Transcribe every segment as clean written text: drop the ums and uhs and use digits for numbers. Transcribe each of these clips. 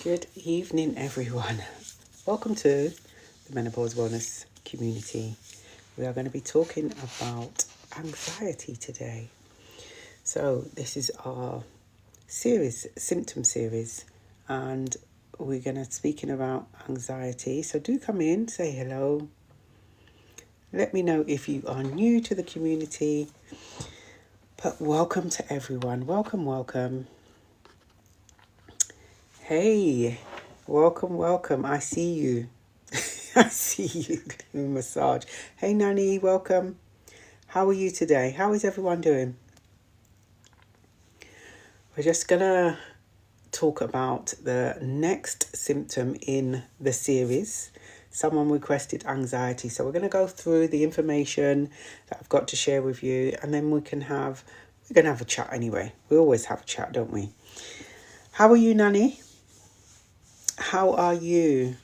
Good evening, everyone. Welcome to the Menopause Wellness community. We are going to be talking about anxiety today. So this is our symptom series, and we're going to be speaking about anxiety. So do come in, say hello. Let me know if you are new to the community. But welcome to everyone. Welcome. Hey, welcome. I see you. I see you doing massage. Hey, Nanny, welcome. How are you today? How is everyone doing? We're just going to talk about the next symptom in the series. Someone requested anxiety. So we're going to go through the information that I've got to share with you, and then we're going to have a chat anyway. We always have a chat, don't we? How are you, Nanny? How are you?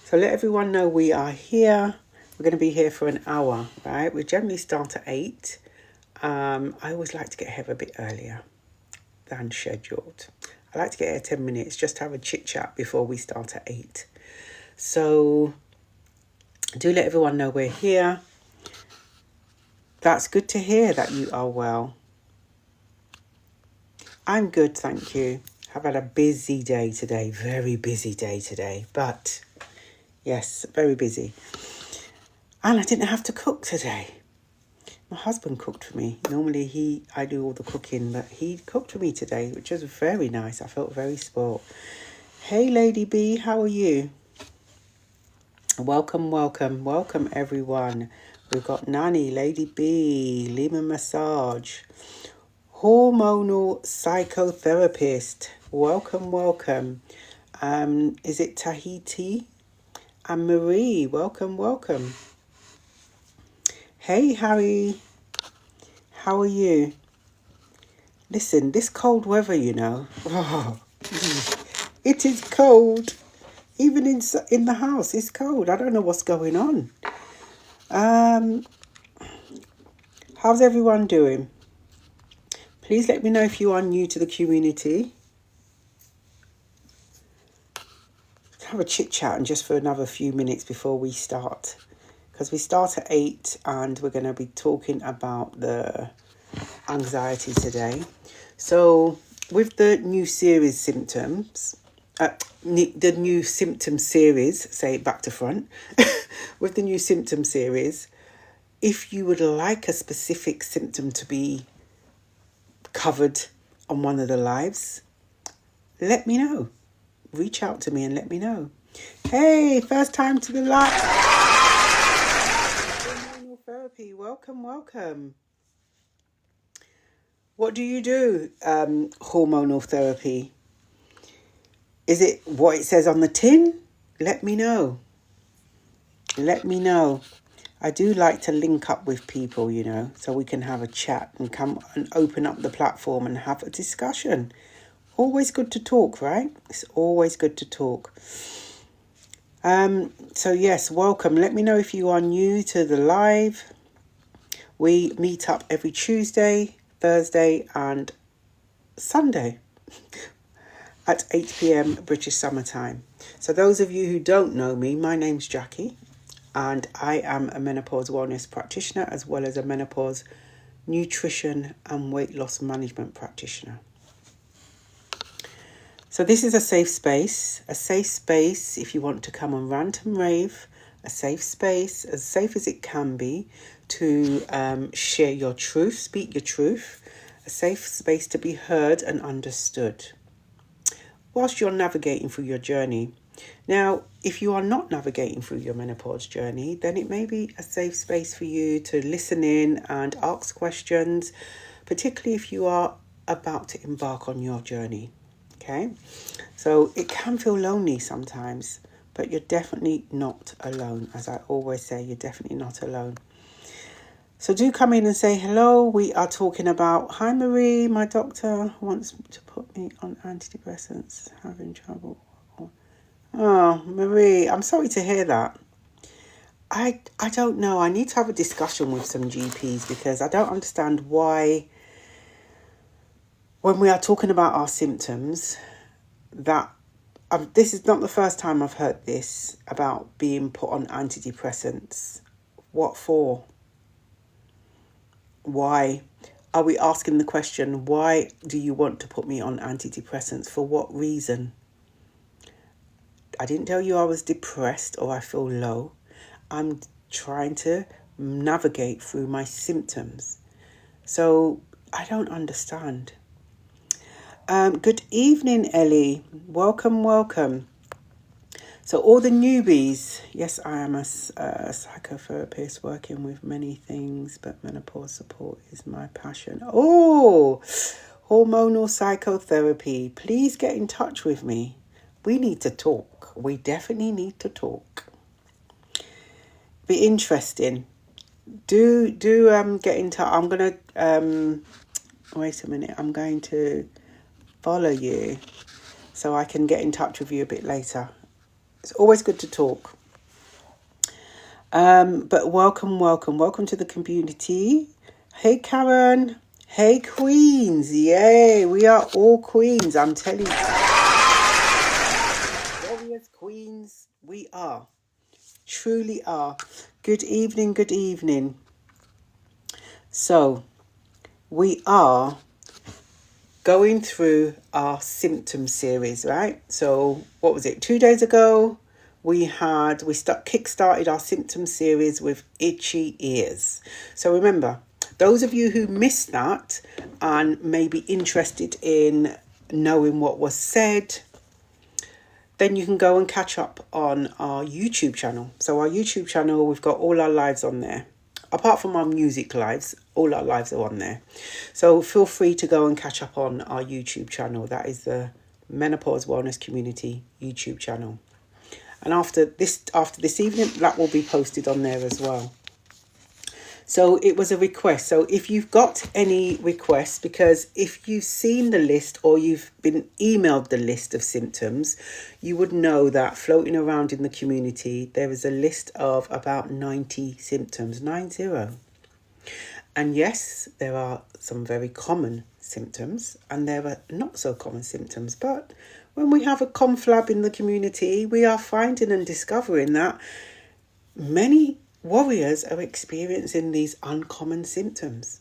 So let everyone know we are here. We're going to be here for an hour, right? We generally start at 8. I always like to get here a bit earlier than scheduled. I like to get here 10 minutes, just to have a chit chat before we start at 8. So do let everyone know we're here. That's good to hear that you are well. I'm good, thank you. I've had a busy day today, very busy day today, but yes, very busy. And I didn't have to cook today. My husband cooked for me. Normally I do all the cooking, but he cooked for me today, which was very nice. I felt very spoiled. Hey, Lady B, how are you? Welcome everyone. We've got Nanny, Lady B, Lehman Massage, hormonal psychotherapist. Welcome. Is it Tahiti? And Marie, welcome. Hey, Harry, how are you? Listen, this cold weather, it is cold. Even in the house, it's cold. I don't know what's going on. How's everyone doing? Please let me know if you are new to the community. Have a chit chat and just for another few minutes before we start. Because we start at 8 and we're going to be talking about the anxiety today. So with the new series symptoms, the new symptom series, say it back to front, with the new symptom series, if you would like a specific symptom to be covered on one of the lives, let me know. Reach out to me and let me know. Hey, first time to the live. Hormonal therapy, welcome. What do you do? Hormonal therapy. Is it what it says on the tin? Let me know. I do like to link up with people, so we can have a chat and come and open up the platform and have a discussion. Always good to talk, right? It's always good to talk. So yes, welcome. Let me know if you are new to the live. We meet up every Tuesday, Thursday and Sunday at 8 p.m. British Summer Time. So those of you who don't know me, my name's Jackie and I am a menopause wellness practitioner as well as a menopause nutrition and weight loss management practitioner. So this is a safe space if you want to come and rant and rave, a safe space, as safe as it can be, to share your truth, speak your truth, a safe space to be heard and understood whilst you're navigating through your journey. Now, if you are not navigating through your menopause journey, then it may be a safe space for you to listen in and ask questions, particularly if you are about to embark on your journey. Okay, so it can feel lonely sometimes, but you're definitely not alone. As I always say, you're definitely not alone. So do come in and say hello. We are talking about, hi Marie, my doctor wants to put me on antidepressants, having trouble. Oh, Marie, I'm sorry to hear that. I don't know. I need to have a discussion with some GPs because I don't understand why when we are talking about our symptoms, that this is not the first time I've heard this about being put on antidepressants. What for? Why? Are we asking the question, why do you want to put me on antidepressants? For what reason? I didn't tell you I was depressed or I feel low. I'm trying to navigate through my symptoms. So I don't understand. Good evening, Ellie. Welcome. So all the newbies, yes, I am a psychotherapist working with many things, but menopause support is my passion. Oh, hormonal psychotherapy. Please get in touch with me. We need to talk. We definitely need to talk. Be interesting. Do get in touch. I'm gonna wait a minute. I'm going to follow you so I can get in touch with you a bit later. It's always good to talk. But welcome to the community. Hey, Karen. Hey, queens. Yay, we are all queens. I'm telling you. Warriors, queens, we are. Truly are. Good evening. So, we are going through our symptom series, right? So what was it? 2 days ago, we kick-started our symptom series with itchy ears. So remember, those of you who missed that and may be interested in knowing what was said, then you can go and catch up on our YouTube channel. So our YouTube channel, we've got all our lives on there. Apart from our music lives, all our lives are on there. So feel free to go and catch up on our YouTube channel. That is the Menopause Wellness Community YouTube channel. And after this evening, that will be posted on there as well. So it was a request. So if you've got any requests, because if you've seen the list or you've been emailed the list of symptoms, you would know that floating around in the community, there is a list of about 90 symptoms, 90. And yes, there are some very common symptoms and there are not so common symptoms. But when we have a conflab in the community, we are finding and discovering that many warriors are experiencing these uncommon symptoms.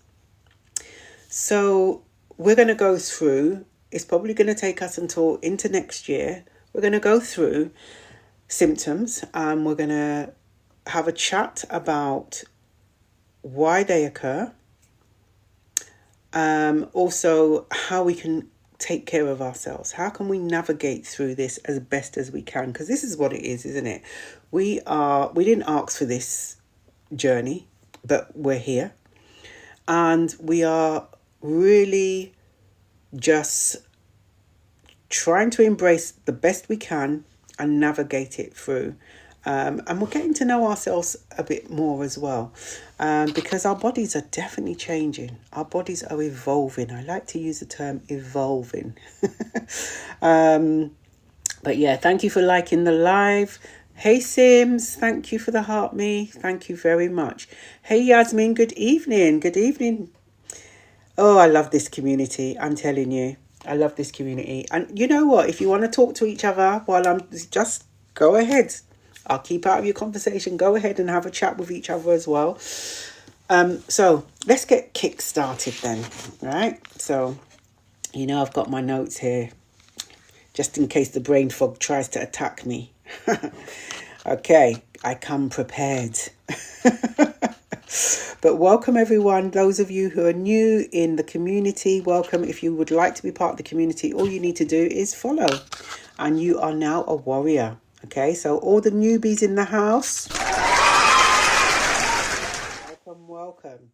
So we're going to go through, it's probably going to take us until into next year. We're going to go through symptoms and we're going to have a chat about why they occur. Also how we can take care of ourselves. How can we navigate through this as best as we can? Because this is what it is, isn't it? We didn't ask for this journey, but we're here. And we are really just trying to embrace the best we can and navigate it through. And we're getting to know ourselves a bit more as well, because our bodies are definitely changing. Our bodies are evolving. I like to use the term evolving. But yeah, thank you for liking the live. Hey Sims, thank you for the heart me. Thank you very much. Hey Yasmin, good evening. Oh, I love this community. I'm telling you, I love this community. And you know what? If you want to talk to each other while I'm just go ahead. I'll keep out of your conversation. Go ahead and have a chat with each other as well. So let's get kick-started then, right? So, you know, I've got my notes here just in case the brain fog tries to attack me. Okay, I come prepared. But welcome everyone. Those of you who are new in the community, welcome. If you would like to be part of the community, all you need to do is follow. And you are now a warrior. Okay, so all the newbies in the house, welcome.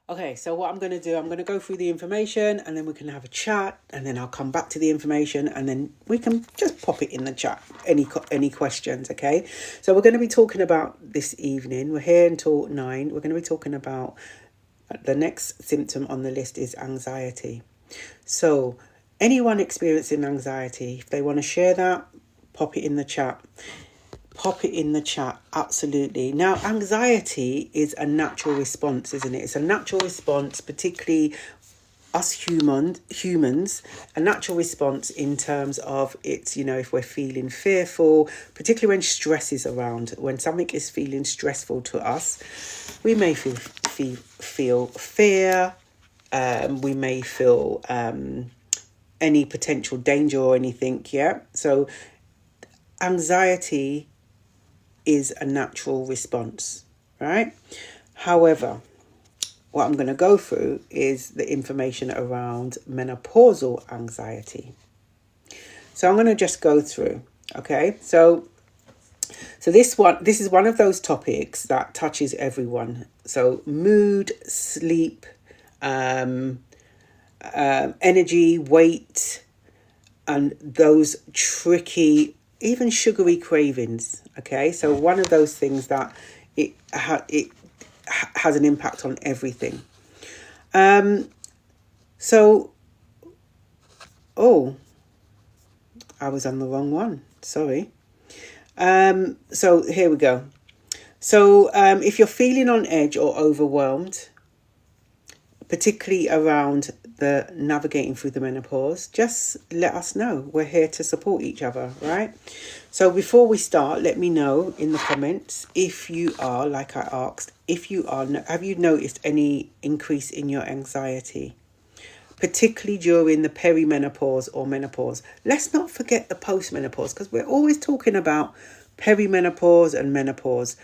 Okay, so what I'm going to do, I'm going to go through the information and then we can have a chat and then I'll come back to the information and then we can just pop it in the chat, any questions, okay? So we're going to be talking about this evening, we're here until 9, we're going to be talking about the next symptom on the list is anxiety. So anyone experiencing anxiety, if they want to share that, pop it in the chat. Absolutely. Now, anxiety is a natural response, isn't it? It's a natural response, particularly us humans, a natural response in terms of it's, if we're feeling fearful, particularly when stress is around, when something is feeling stressful to us, we may feel fear, we may feel any potential danger or anything, yeah? So anxiety is a natural response, right? However, what I'm going to go through is the information around menopausal anxiety. So I'm going to just go through, okay? So this is one of those topics that touches everyone. So mood, sleep, energy, weight, and those tricky, even sugary cravings, okay? So one of those things that it has an impact on everything. I was on the wrong one. Sorry. So here we go. So if you're feeling on edge or overwhelmed, particularly around the navigating through the menopause, just let us know. We're here to support each other, right? So before we start, let me know in the comments if you are, like I asked, have you noticed any increase in your anxiety, particularly during the perimenopause or menopause? Let's not forget the postmenopause, because we're always talking about perimenopause and menopause.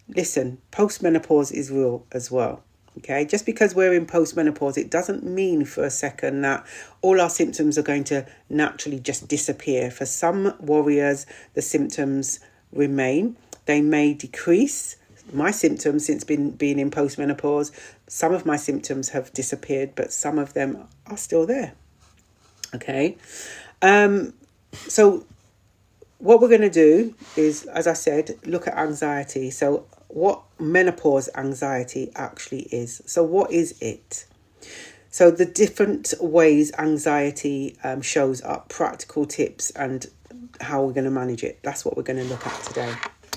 Listen, postmenopause is real as well. Okay, just because we're in postmenopause, it doesn't mean for a second that all our symptoms are going to naturally just disappear. For some warriors, the symptoms remain. They may decrease. My symptoms since being in postmenopause, some of my symptoms have disappeared, but some of them are still there. Okay, so what we're going to do is, as I said, look at anxiety. So what menopause anxiety actually is. So what is it? So the different ways anxiety shows up, practical tips, and how we're going to manage it. That's what we're going to look at today.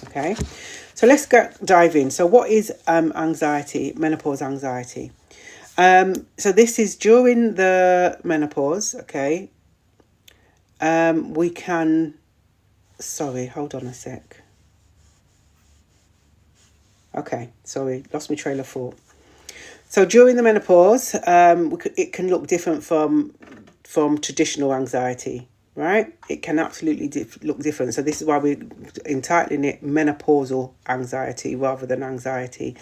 Okay, so let's dive in. So what is anxiety, menopause anxiety? So this is during the menopause. Okay, we can... Sorry, hold on a sec. Okay, sorry, lost my trail of thought. So during the menopause, it can look different from traditional anxiety, right? It can absolutely look different. So this is why we're entitling it menopausal anxiety rather than anxiety.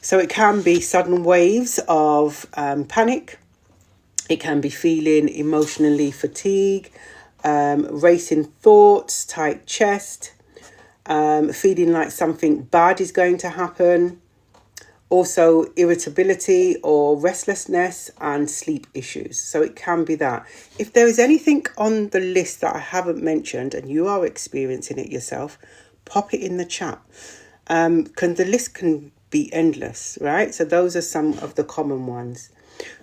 So it can be sudden waves of panic. It can be feeling emotionally fatigued, racing thoughts, tight chest, feeling like something bad is going to happen. Also irritability or restlessness and sleep issues. So it can be that. If there is anything on the list that I haven't mentioned and you are experiencing it yourself, pop it in the chat. The list can be endless, right? So those are some of the common ones.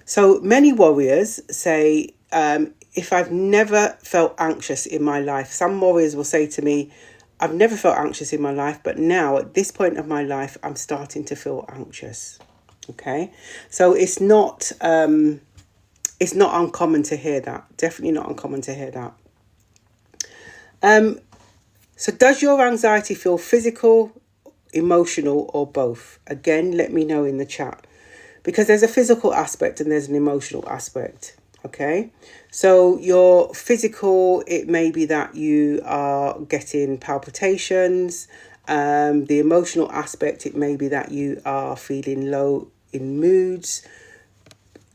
So many warriors say, if I've never felt anxious in my life, some warriors will say to me, I've never felt anxious in my life, but now at this point of my life, I'm starting to feel anxious. Okay, so it's not uncommon to hear that. Definitely not uncommon to hear that. So does your anxiety feel physical, emotional, or both? Again, let me know in the chat, because there's a physical aspect and there's an emotional aspect. Okay, so your physical, it may be that you are getting palpitations. The emotional aspect, it may be that you are feeling low in moods,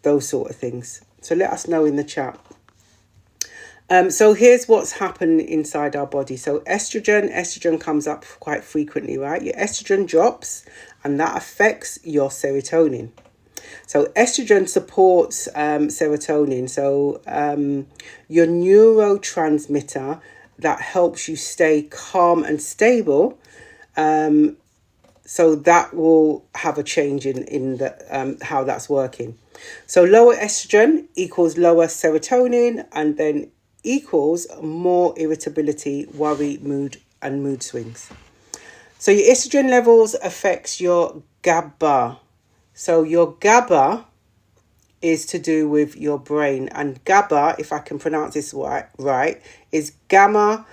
those sort of things. So let us know in the chat. So here's what's happened inside our body. So estrogen comes up quite frequently, right? Your estrogen drops and that affects your serotonin. So estrogen supports serotonin. So your neurotransmitter that helps you stay calm and stable. So that will have a change in the how that's working. So lower estrogen equals lower serotonin, and then equals more irritability, worry, mood, and mood swings. So your estrogen levels affects your GABA. So your GABA is to do with your brain. And GABA, if I can pronounce this right, is gamma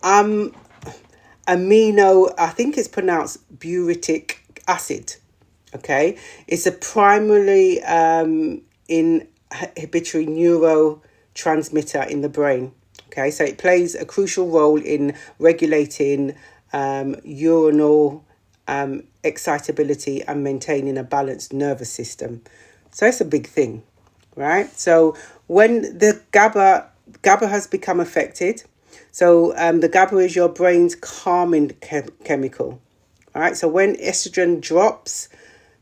amino, I think it's pronounced butyric acid. Okay, it's a primarily inhibitory neurotransmitter in the brain. Okay, so it plays a crucial role in regulating neuronal excitability and maintaining a balanced nervous system. So it's a big thing, right? So when the GABA has become affected, so the GABA is your brain's calming chemical. All right, so when estrogen drops,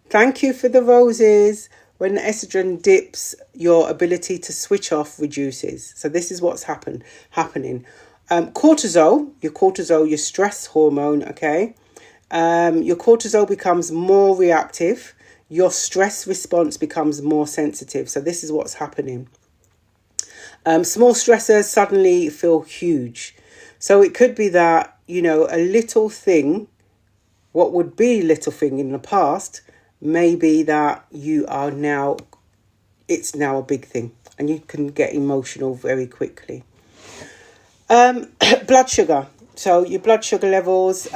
thank you for the roses. When estrogen dips, your ability to switch off reduces. So this is what's happening. Cortisol, your stress hormone, okay? Your cortisol becomes more reactive. Your stress response becomes more sensitive. So this is what's happening. Small stressors suddenly feel huge. So it could be that, a little thing, what would be a little thing in the past, maybe that it's now a big thing, and you can get emotional very quickly. Blood sugar. So your blood sugar levels,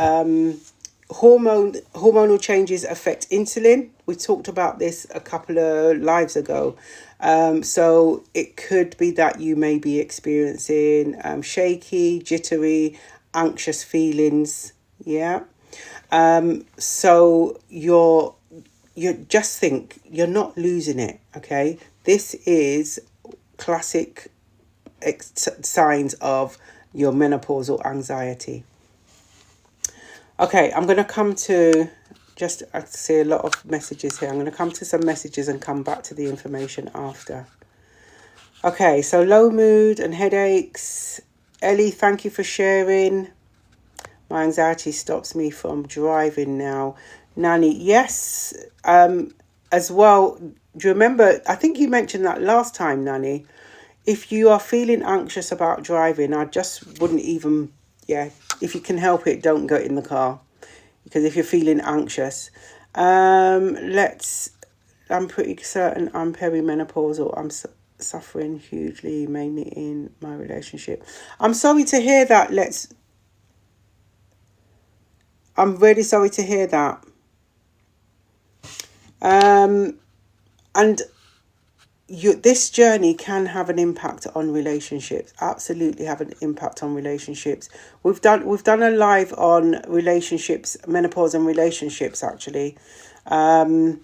hormonal changes affect insulin. We talked about this a couple of lives ago. So it could be that you may be experiencing shaky, jittery, anxious feelings. Yeah. So you just think you're not losing it. Okay. This is classic signs of your menopausal anxiety. Okay, I'm going to come to I see a lot of messages here. I'm going to come to some messages and come back to the information after. Okay, so low mood and headaches. Ellie, thank you for sharing. My anxiety stops me from driving now. Nanny, yes, as well. Do you remember? I think you mentioned that last time, Nanny. If you are feeling anxious about driving, I just wouldn't even, if you can help it, don't go in the car. Because if you're feeling anxious, I'm pretty certain I'm perimenopausal. I'm suffering hugely, mainly in my relationship. I'm sorry to hear that. I'm really sorry to hear that. And this journey can have an impact on relationships. Absolutely have an impact on relationships. We've done a live on relationships, menopause and relationships actually, and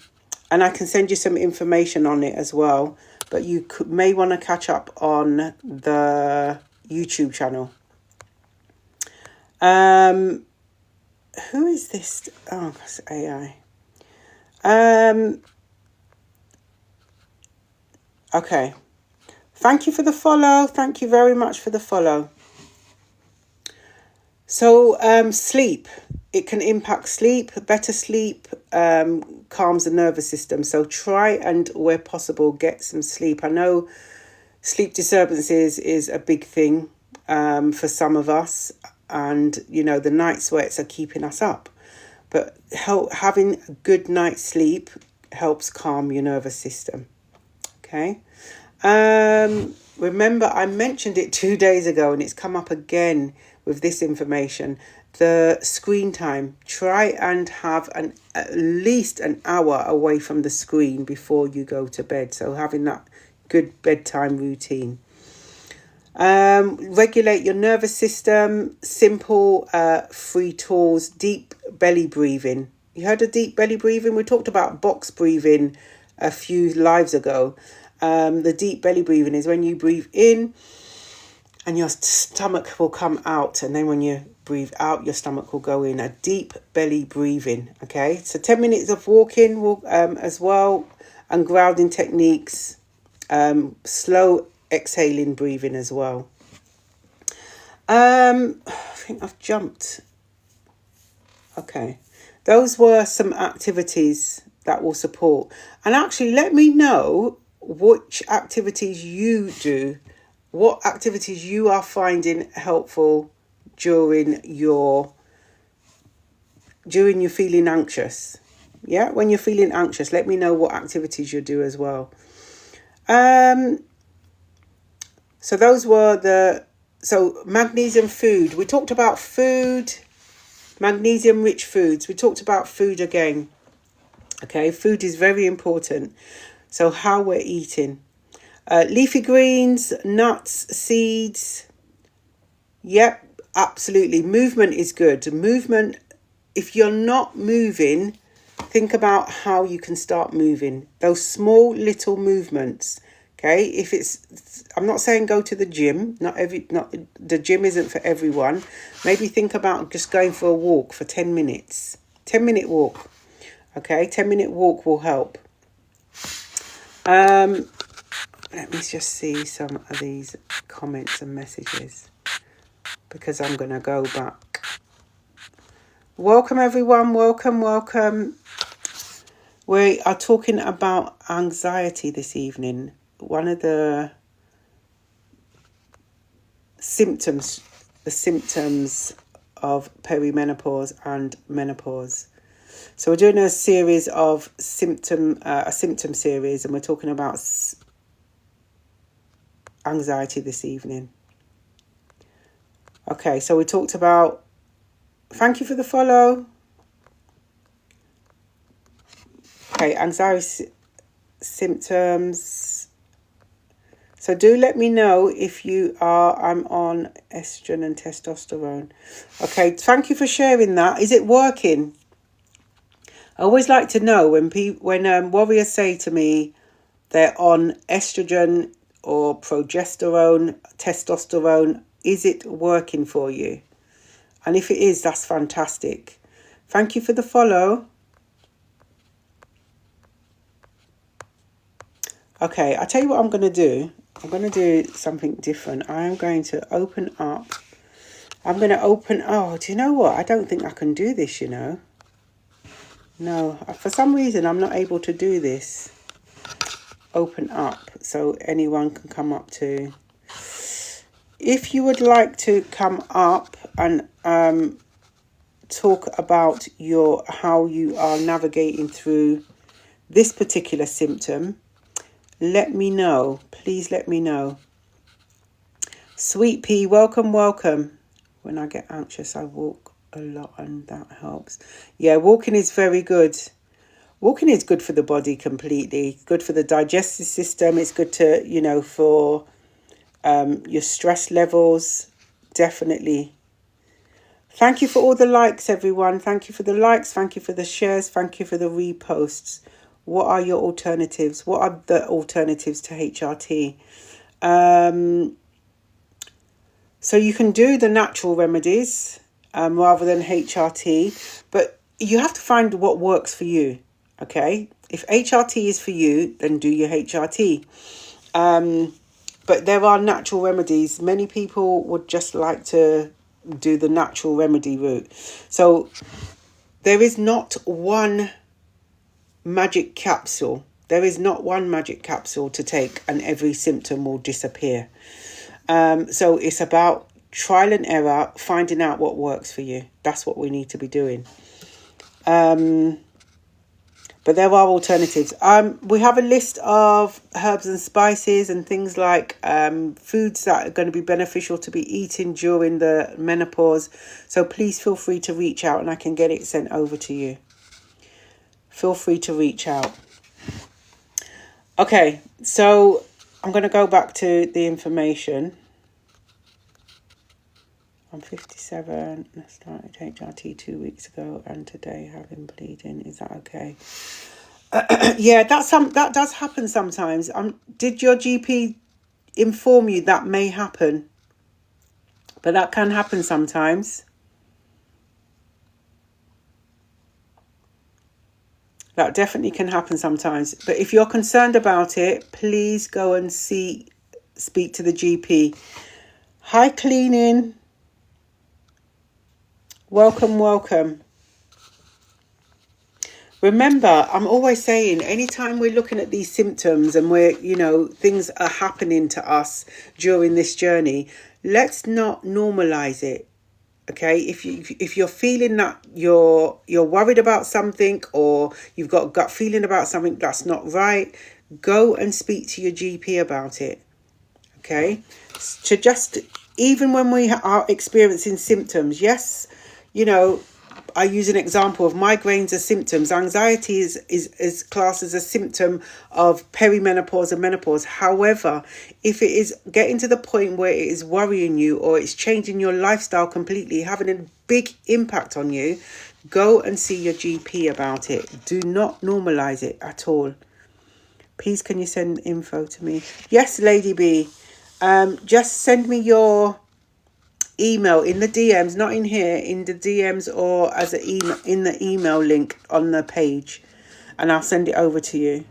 I can send you some information on it as well. But you may want to catch up on the YouTube channel. Who is this? Oh, it's AI. Okay. Thank you for the follow. Thank you very much for the follow. So, sleep. It can impact sleep. Better sleep calms the nervous system. So try and, where possible, get some sleep. I know sleep disturbances is a big thing for some of us. And, the night sweats are keeping us up. But having a good night's sleep helps calm your nervous system. Okay. Remember, I mentioned it 2 days ago and it's come up again with this information. The screen time. Try and have at least an hour away from the screen before you go to bed. So having that good bedtime routine. Regulate your nervous system. Simple, free tools. Deep belly breathing. You heard of deep belly breathing? We talked about box breathing a few lives ago. The deep belly breathing is when you breathe in and your stomach will come out, and then when you breathe out, your stomach will go in. A deep belly breathing. Okay, so 10 minutes of walking will as well, and grounding techniques. Slow exhaling breathing as well. I think I've jumped. Okay, those were some activities that will support. And actually, let me know which activities you do, what activities you are finding helpful during you're feeling anxious. Yeah, when you're feeling anxious, let me know what activities you do as well. So those were magnesium food. We talked about food, magnesium rich foods. We talked about food again. Okay, food is very important. So how we're eating. Leafy greens, nuts, seeds. Yep, absolutely. Movement is good. Movement, if you're not moving, think about how you can start moving. Those small little movements. Okay, if I'm not saying go to the gym. The gym isn't for everyone. Maybe think about just going for a walk for 10 minutes. 10-minute walk. Okay, 10-minute walk will help. Let me just see some of these comments and messages, because I'm going to go back. Welcome, everyone. Welcome. We are talking about anxiety this evening. One of the symptoms of perimenopause and menopause. So we're doing a series of a symptom series, and we're talking about anxiety this evening. Okay, so we talked about, thank you for the follow. Okay, anxiety symptoms. So do let me know if I'm on estrogen and testosterone. Okay, thank you for sharing that. Is it working? I always like to know when warriors say to me they're on estrogen or progesterone, testosterone, is it working for you? And if it is, that's fantastic. Thank you for the follow. Okay, I'll tell you what I'm going to do. I'm going to do something different. I am going to open up. Oh, do you know what? I don't think I can do this, No, for some reason, I'm not able to do this. Open up so anyone can come up to. If you would like to come up and talk about how you are navigating through this particular symptom, let me know. Please let me know. Sweet Pea, welcome. When I get anxious, I walk a lot and that helps. Yeah, walking is very good. Walking is good for the body completely. Good for the digestive system. It's good to, for your stress levels. Definitely. Thank you for all the likes, everyone. Thank you for the likes. Thank you for the shares. Thank you for the reposts. What are your alternatives? What are the alternatives to HRT? So you can do the natural remedies rather than HRT, but you have to find what works for you, okay? If HRT is for you, then do your HRT. But there are natural remedies. Many people would just like to do the natural remedy route. So there is not one magic capsule. There is not one magic capsule to take and every symptom will disappear. So it's about trial and error, finding out what works for you. That's what we need to be doing. But there are alternatives. We have a list of herbs and spices and things like foods that are going to be beneficial to be eating during the menopause. So please feel free to reach out and I can get it sent over to you. Feel free to reach out. Okay, so I'm going to go back to the information. I'm 57. I started HRT 2 weeks ago, and today having bleeding. Is that okay? Yeah, that does happen sometimes. Did your GP inform you that may happen? But that can happen sometimes. That definitely can happen sometimes. But if you're concerned about it, please go and speak to the GP. Hi, Cleaning. Welcome. Remember, I'm always saying, anytime we're looking at these symptoms and things are happening to us during this journey, let's not normalize it. Okay, if you're feeling that you're worried about something or you've got a gut feeling about something that's not right, go and speak to your GP about it. Okay, to just, even when we are experiencing symptoms, yes, you know, I use an example of migraines as symptoms. Anxiety is classed as a symptom of perimenopause and menopause. However, if it is getting to the point where it is worrying you or it's changing your lifestyle completely, having a big impact on you, go and see your GP about it. Do not normalize it at all. Please, can you send info to me? Yes, Lady B. Just send me your email in the DMs, not in here, in the DMs or as an email in the email link on the page, and I'll send it over to you.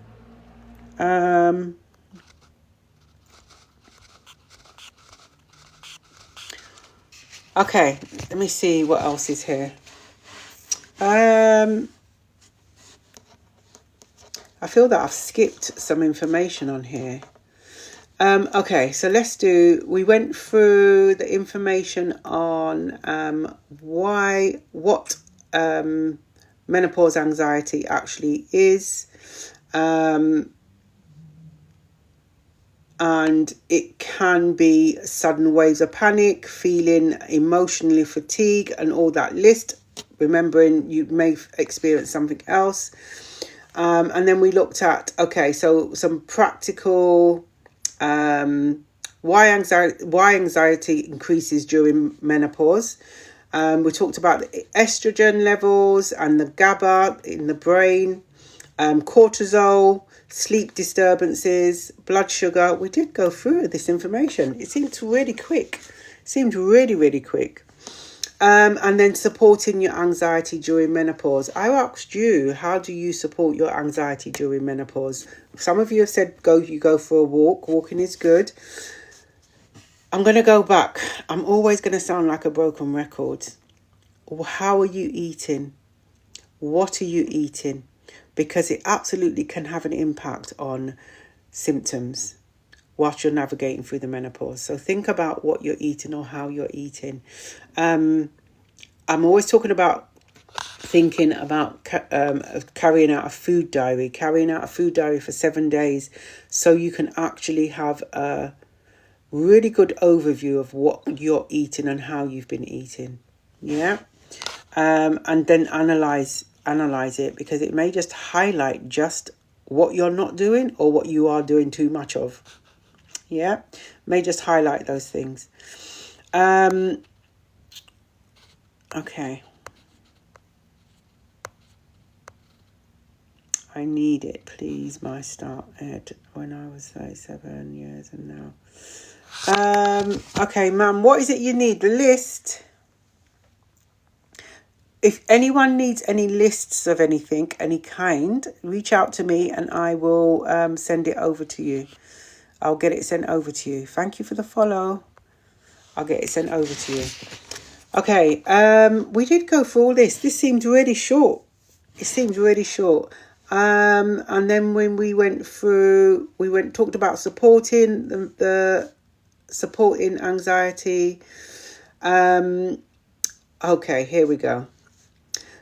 Okay, let me see what else is here. I feel that I've skipped some information on here. Okay, so we went through the information on what menopause anxiety actually is, and it can be sudden waves of panic, feeling emotionally fatigued, and all that list, remembering you may experience something else. And then we looked at, okay, so some practical why anxiety increases during menopause. We talked about the estrogen levels and the GABA in the brain, cortisol, sleep disturbances, blood sugar. We did go through this information. It seemed really quick. Really quick. And then supporting your anxiety during menopause. I asked you, how do you support your anxiety during menopause? Some of you have said you go for a walk. Walking is good. I'm going to go back. I'm always going to sound like a broken record. How are you eating? What are you eating? Because it absolutely can have an impact on symptoms whilst you're navigating through the menopause. So think about what you're eating or how you're eating. I'm always talking about thinking about carrying out a food diary for 7 days, so you can actually have a really good overview of what you're eating and how you've been eating. Yeah. And then analyze it, because it may just highlight just what you're not doing or what you are doing too much of. Yeah, may just highlight those things. Okay. I need it, please. My start at when I was 37 years and now. Okay, ma'am, what is it you need? The list. If anyone needs any lists of anything, any kind, reach out to me and I will send it over to you. I'll get it sent over to you. Thank you for the follow. I'll get it sent over to you. Okay, we did go through all this. This seemed really short. And then when we went through, talked about supporting the supporting anxiety. Okay, here we go.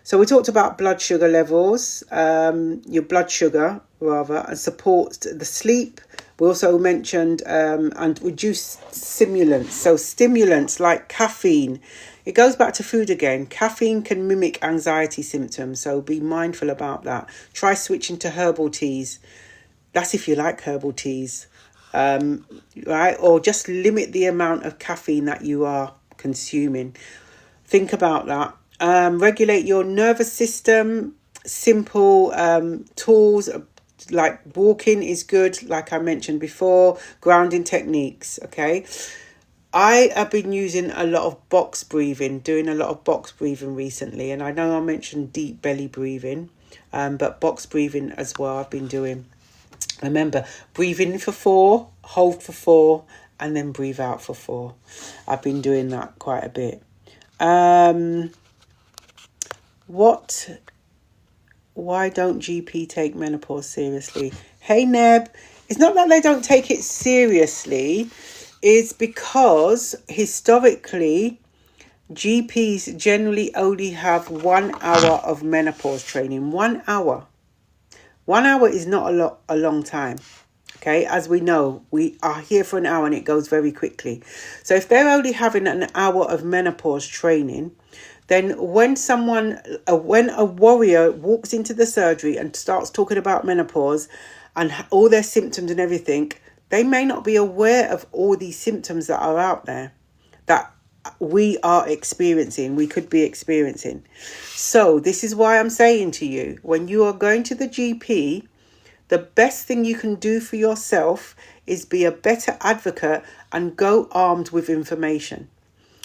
So we talked about blood sugar levels, your blood sugar rather, and support the sleep. We also mentioned and reduce stimulants. So stimulants like caffeine. It goes back to food again. Caffeine can mimic anxiety symptoms, so be mindful about that. Try switching to herbal teas. That's if you like herbal teas, right? Or just limit the amount of caffeine that you are consuming. Think about that. Regulate your nervous system. Simple tools like walking is good, like I mentioned before. Grounding techniques, okay? I have been using a lot of box breathing, doing a lot of box breathing recently. And I know I mentioned deep belly breathing, but box breathing as well I've been doing. Remember, breathe in for 4, hold for 4, and then breathe out for 4. I've been doing that quite a bit. Why don't GP take menopause seriously? Hey, Neb, it's not that they don't take it seriously. It's because historically, GPs generally only have 1 hour of menopause training. 1 hour. 1 hour is not a long time. Okay, as we know, we are here for an hour and it goes very quickly. So if they're only having an hour of menopause training, then when a warrior walks into the surgery and starts talking about menopause and all their symptoms and everything, they may not be aware of all these symptoms that are out there that we are experiencing, we could be experiencing. So this is why I'm saying to you, when you are going to the GP, the best thing you can do for yourself is be a better advocate and go armed with information.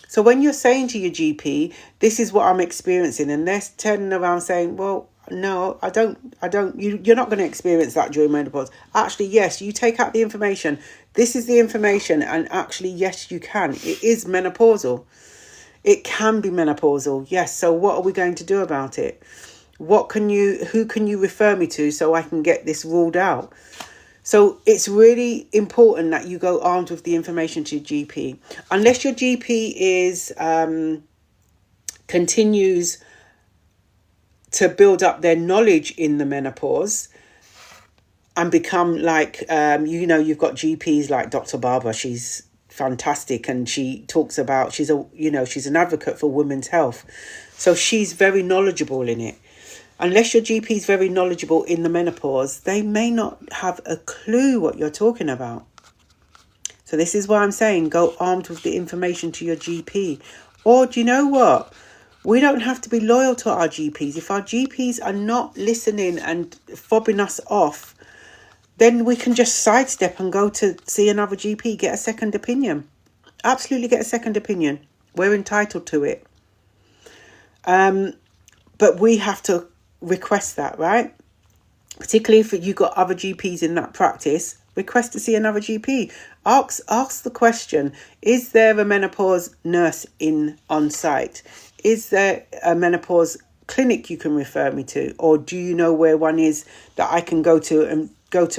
So when you're saying to your GP, this is what I'm experiencing, and they're turning around saying, well, no, I don't, you're not going to experience that during menopause. Actually, yes, you take out the information. This is the information, and actually, yes, you can. It is menopausal. It can be menopausal, yes. So what are we going to do about it? Who can you refer me to so I can get this ruled out? So it's really important that you go armed with the information to your GP. Unless your GP is continues to build up their knowledge in the menopause and become like, you've got GPs like Dr. Barbara. She's fantastic, and she talks about, she's an advocate for women's health. So she's very knowledgeable in it. Unless your GP is very knowledgeable in the menopause, they may not have a clue what you're talking about. So this is why I'm saying go armed with the information to your GP. Or do you know what? We don't have to be loyal to our GPs. If our GPs are not listening and fobbing us off, then we can just sidestep and go to see another GP, get a second opinion. Absolutely get a second opinion. We're entitled to it. But we have to request that, right? Particularly if you've got other GPs in that practice, request to see another GP. Ask the question, is there a menopause nurse on site? Is there a menopause clinic you can refer me to? Or do you know where one is that I can go to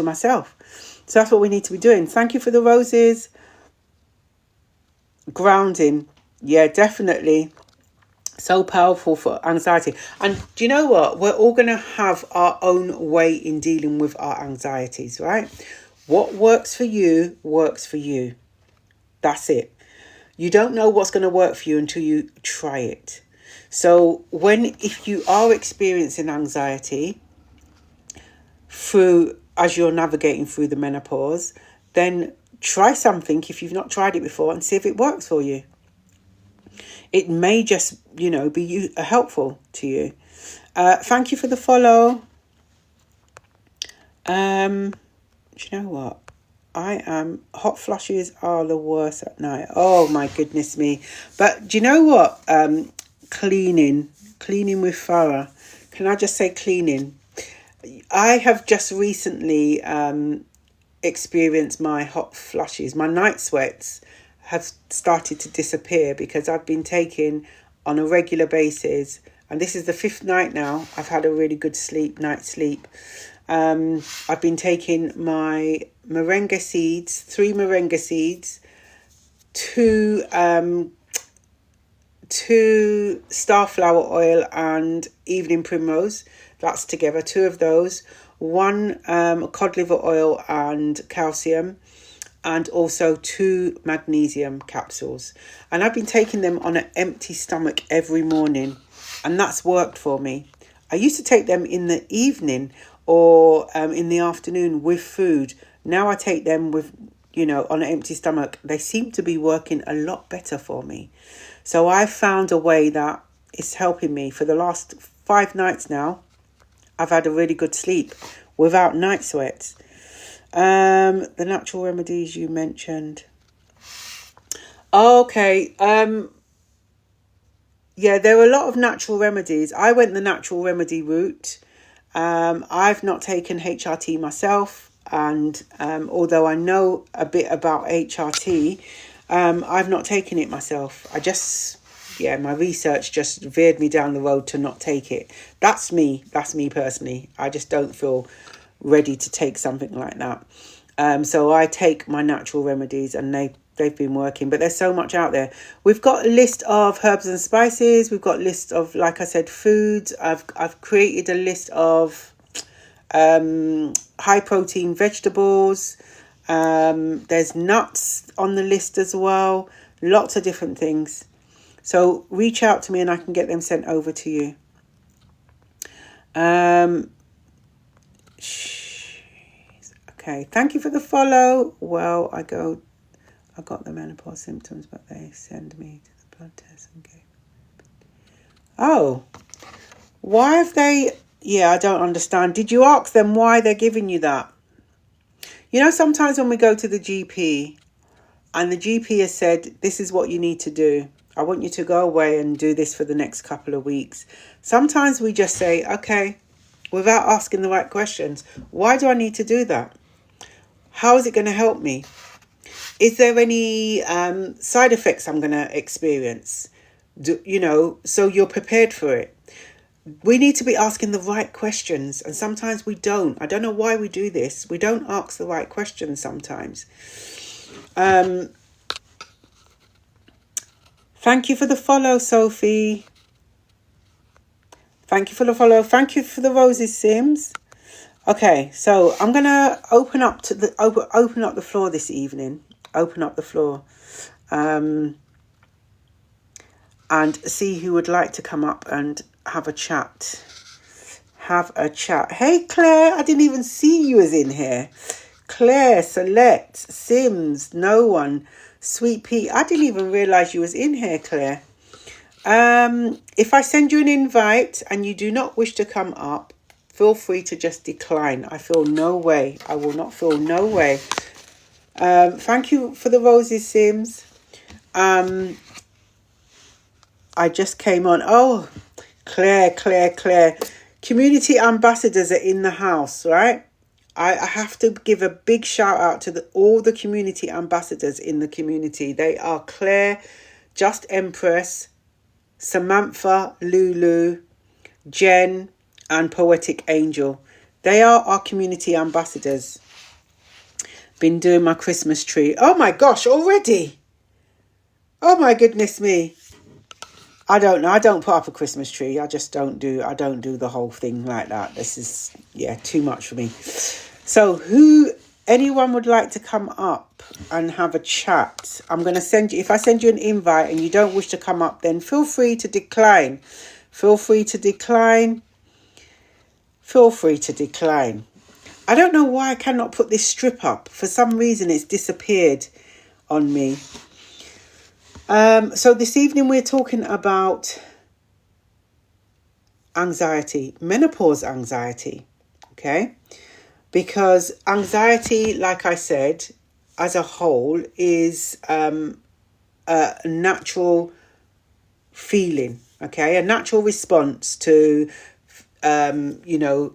myself? So that's what we need to be doing. Thank you for the roses. Grounding. Yeah, definitely. So powerful for anxiety. And do you know what? We're all going to have our own way in dealing with our anxieties, right? What works for you works for you. That's it. You don't know what's going to work for you until you try it. So if you are experiencing anxiety as you're navigating through the menopause, then try something if you've not tried it before and see if it works for you. It may just, be helpful to you. Thank you for the follow. Do you know what? Hot flushes are the worst at night. Oh my goodness me. But do you know what? Cleaning with Farah. Can I just say cleaning? I have just recently experienced my hot flushes. My night sweats have started to disappear because I've been taking on a regular basis, and this is the 5th night now. I've had a really good night's sleep. I've been taking my moringa seeds, 3 moringa seeds, 2 starflower oil and evening primrose. That's together, 2 of those, 1 cod liver oil and calcium, and also 2 magnesium capsules. And I've been taking them on an empty stomach every morning, and that's worked for me. I used to take them in the evening or in the afternoon with food. Now I take them with, on an empty stomach. They seem to be working a lot better for me. So I've found a way that is helping me. For the last 5 nights now, I've had a really good sleep without night sweats. The natural remedies you mentioned. Okay. Yeah, there are a lot of natural remedies. I went the natural remedy route. I've not taken HRT myself, and although I know a bit about HRT, I've not taken it myself. My research just veered me down the road to not take it. That's me personally. I just don't feel ready to take something like that. So I take my natural remedies, and they've been working. But there's so much out there. We've got a list of herbs and spices. We've got a list of, like I said, foods. I've created a list of high protein vegetables. There's nuts on the list as well. Lots of different things. So reach out to me and I can get them sent over to you. Okay, thank you for the follow. Well, I got the menopause symptoms, but they send me to the blood test and gave. Oh, why have they? Yeah, I don't understand. Did you ask them why they're giving you that? You know, sometimes when we go to the GP and the GP has said, this is what you need to do. I want you to go away and do this for the next couple of weeks. Sometimes we just say, okay, without asking the right questions. Why do I need to do that? How is it going to help me? Is there any side effects I'm going to experience? So you're prepared for it. We need to be asking the right questions, and sometimes we don't. I don't know why we do this. We don't ask the right questions sometimes. Thank you for the follow, Sophie. Thank you for the follow. Thank you for the roses, Sims. Okay, so I'm gonna open up the floor this evening. Open up the floor, and see who would like to come up and have a chat. Hey, Claire, I didn't even see you as in here. Claire, Select, Sims, no one, Sweet Pea. I didn't even realise you was in here, Claire. If I send you an invite and you do not wish to come up, feel free to just decline. I feel no way. I will not feel no way. Thank you for the roses, Sims. I just came on. Oh, Claire. Community ambassadors are in the house, right? I have to give a big shout out to all the community ambassadors in the community. They are Claire, Just Empress, Samantha, Lulu, Jen, and Poetic Angel. They are our community ambassadors. Been doing my Christmas tree. Oh my gosh, already? Oh my goodness me. I don't know. I don't put up a Christmas tree. I don't do the whole thing like that. This is, too much for me. So anyone would like to come up and have a chat? I'm going to send you, if I send you an invite and you don't wish to come up, then feel free to decline. I don't know why I cannot put this strip up. For some reason, it's disappeared on me. So this evening we're talking about anxiety, menopause anxiety, okay? Because anxiety, like I said, as a whole is a natural feeling, okay? A natural response to,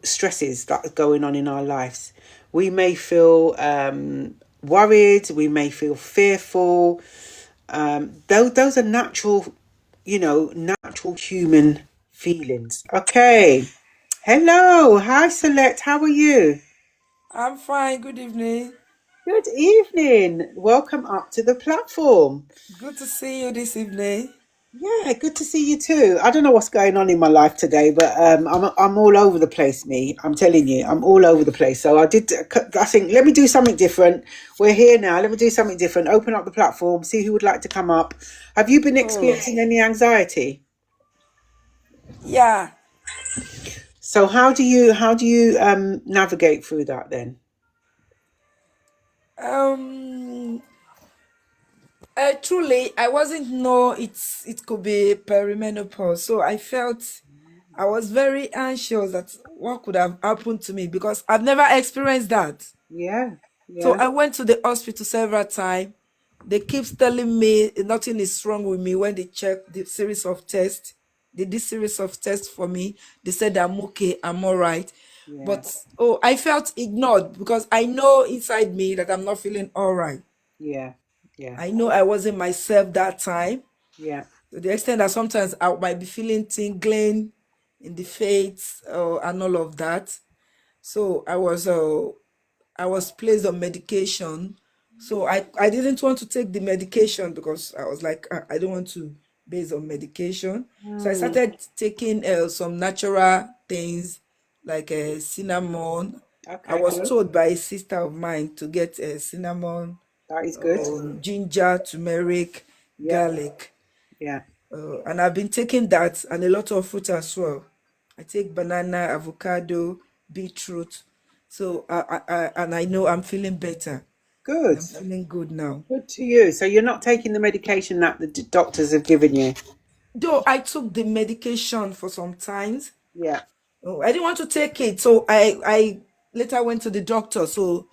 stresses that are going on in our lives. We may feel worried, we may feel fearful. Those are natural, natural human feelings. Okay. Hello. Hi, Select. How are you? I'm fine. Good evening. Good evening. Welcome up to the platform. Good to see you this evening. Yeah, good to see you too. I don't know what's going on in my life today, but I'm all over the place. I'm telling you, I'm all over the place. So I think let me do something different. We're here now. Let me do something different. Open up the platform. See who would like to come up. Have you been Oh, experiencing any anxiety? yeah. So how do you navigate through that then? Um. Truly, I wasn't know it could be perimenopause, so I felt I was very anxious that what could have happened to me because I've never experienced that. Yeah, So yeah, I went to the hospital several times. They keep telling me nothing is wrong with me when they check the series of tests. They did series of tests for me. They said I'm okay, I'm all right. yeah, But I felt ignored because I know inside me that I'm not feeling all right. yeah, yeah, I know I wasn't myself that time. yeah. To the extent that sometimes I might be feeling tingling in the face and all of that. So I was placed on medication. So I didn't want to take the medication because I was like, I don't want to base on medication. So I Mm, started taking some natural things like a cinnamon. I Okay, was good. told by a sister of mine to get a cinnamon, That is good. ginger, turmeric, Yeah, garlic. yeah. And I've been taking that and a lot of fruit as well. I take banana, avocado, beetroot. So and I know I'm feeling better. Good. I'm feeling good now. Good to you. So you're not taking the medication that the doctors have given you? Though I took the medication for some times, Yeah. I didn't want to take it. So I later went to the doctor. So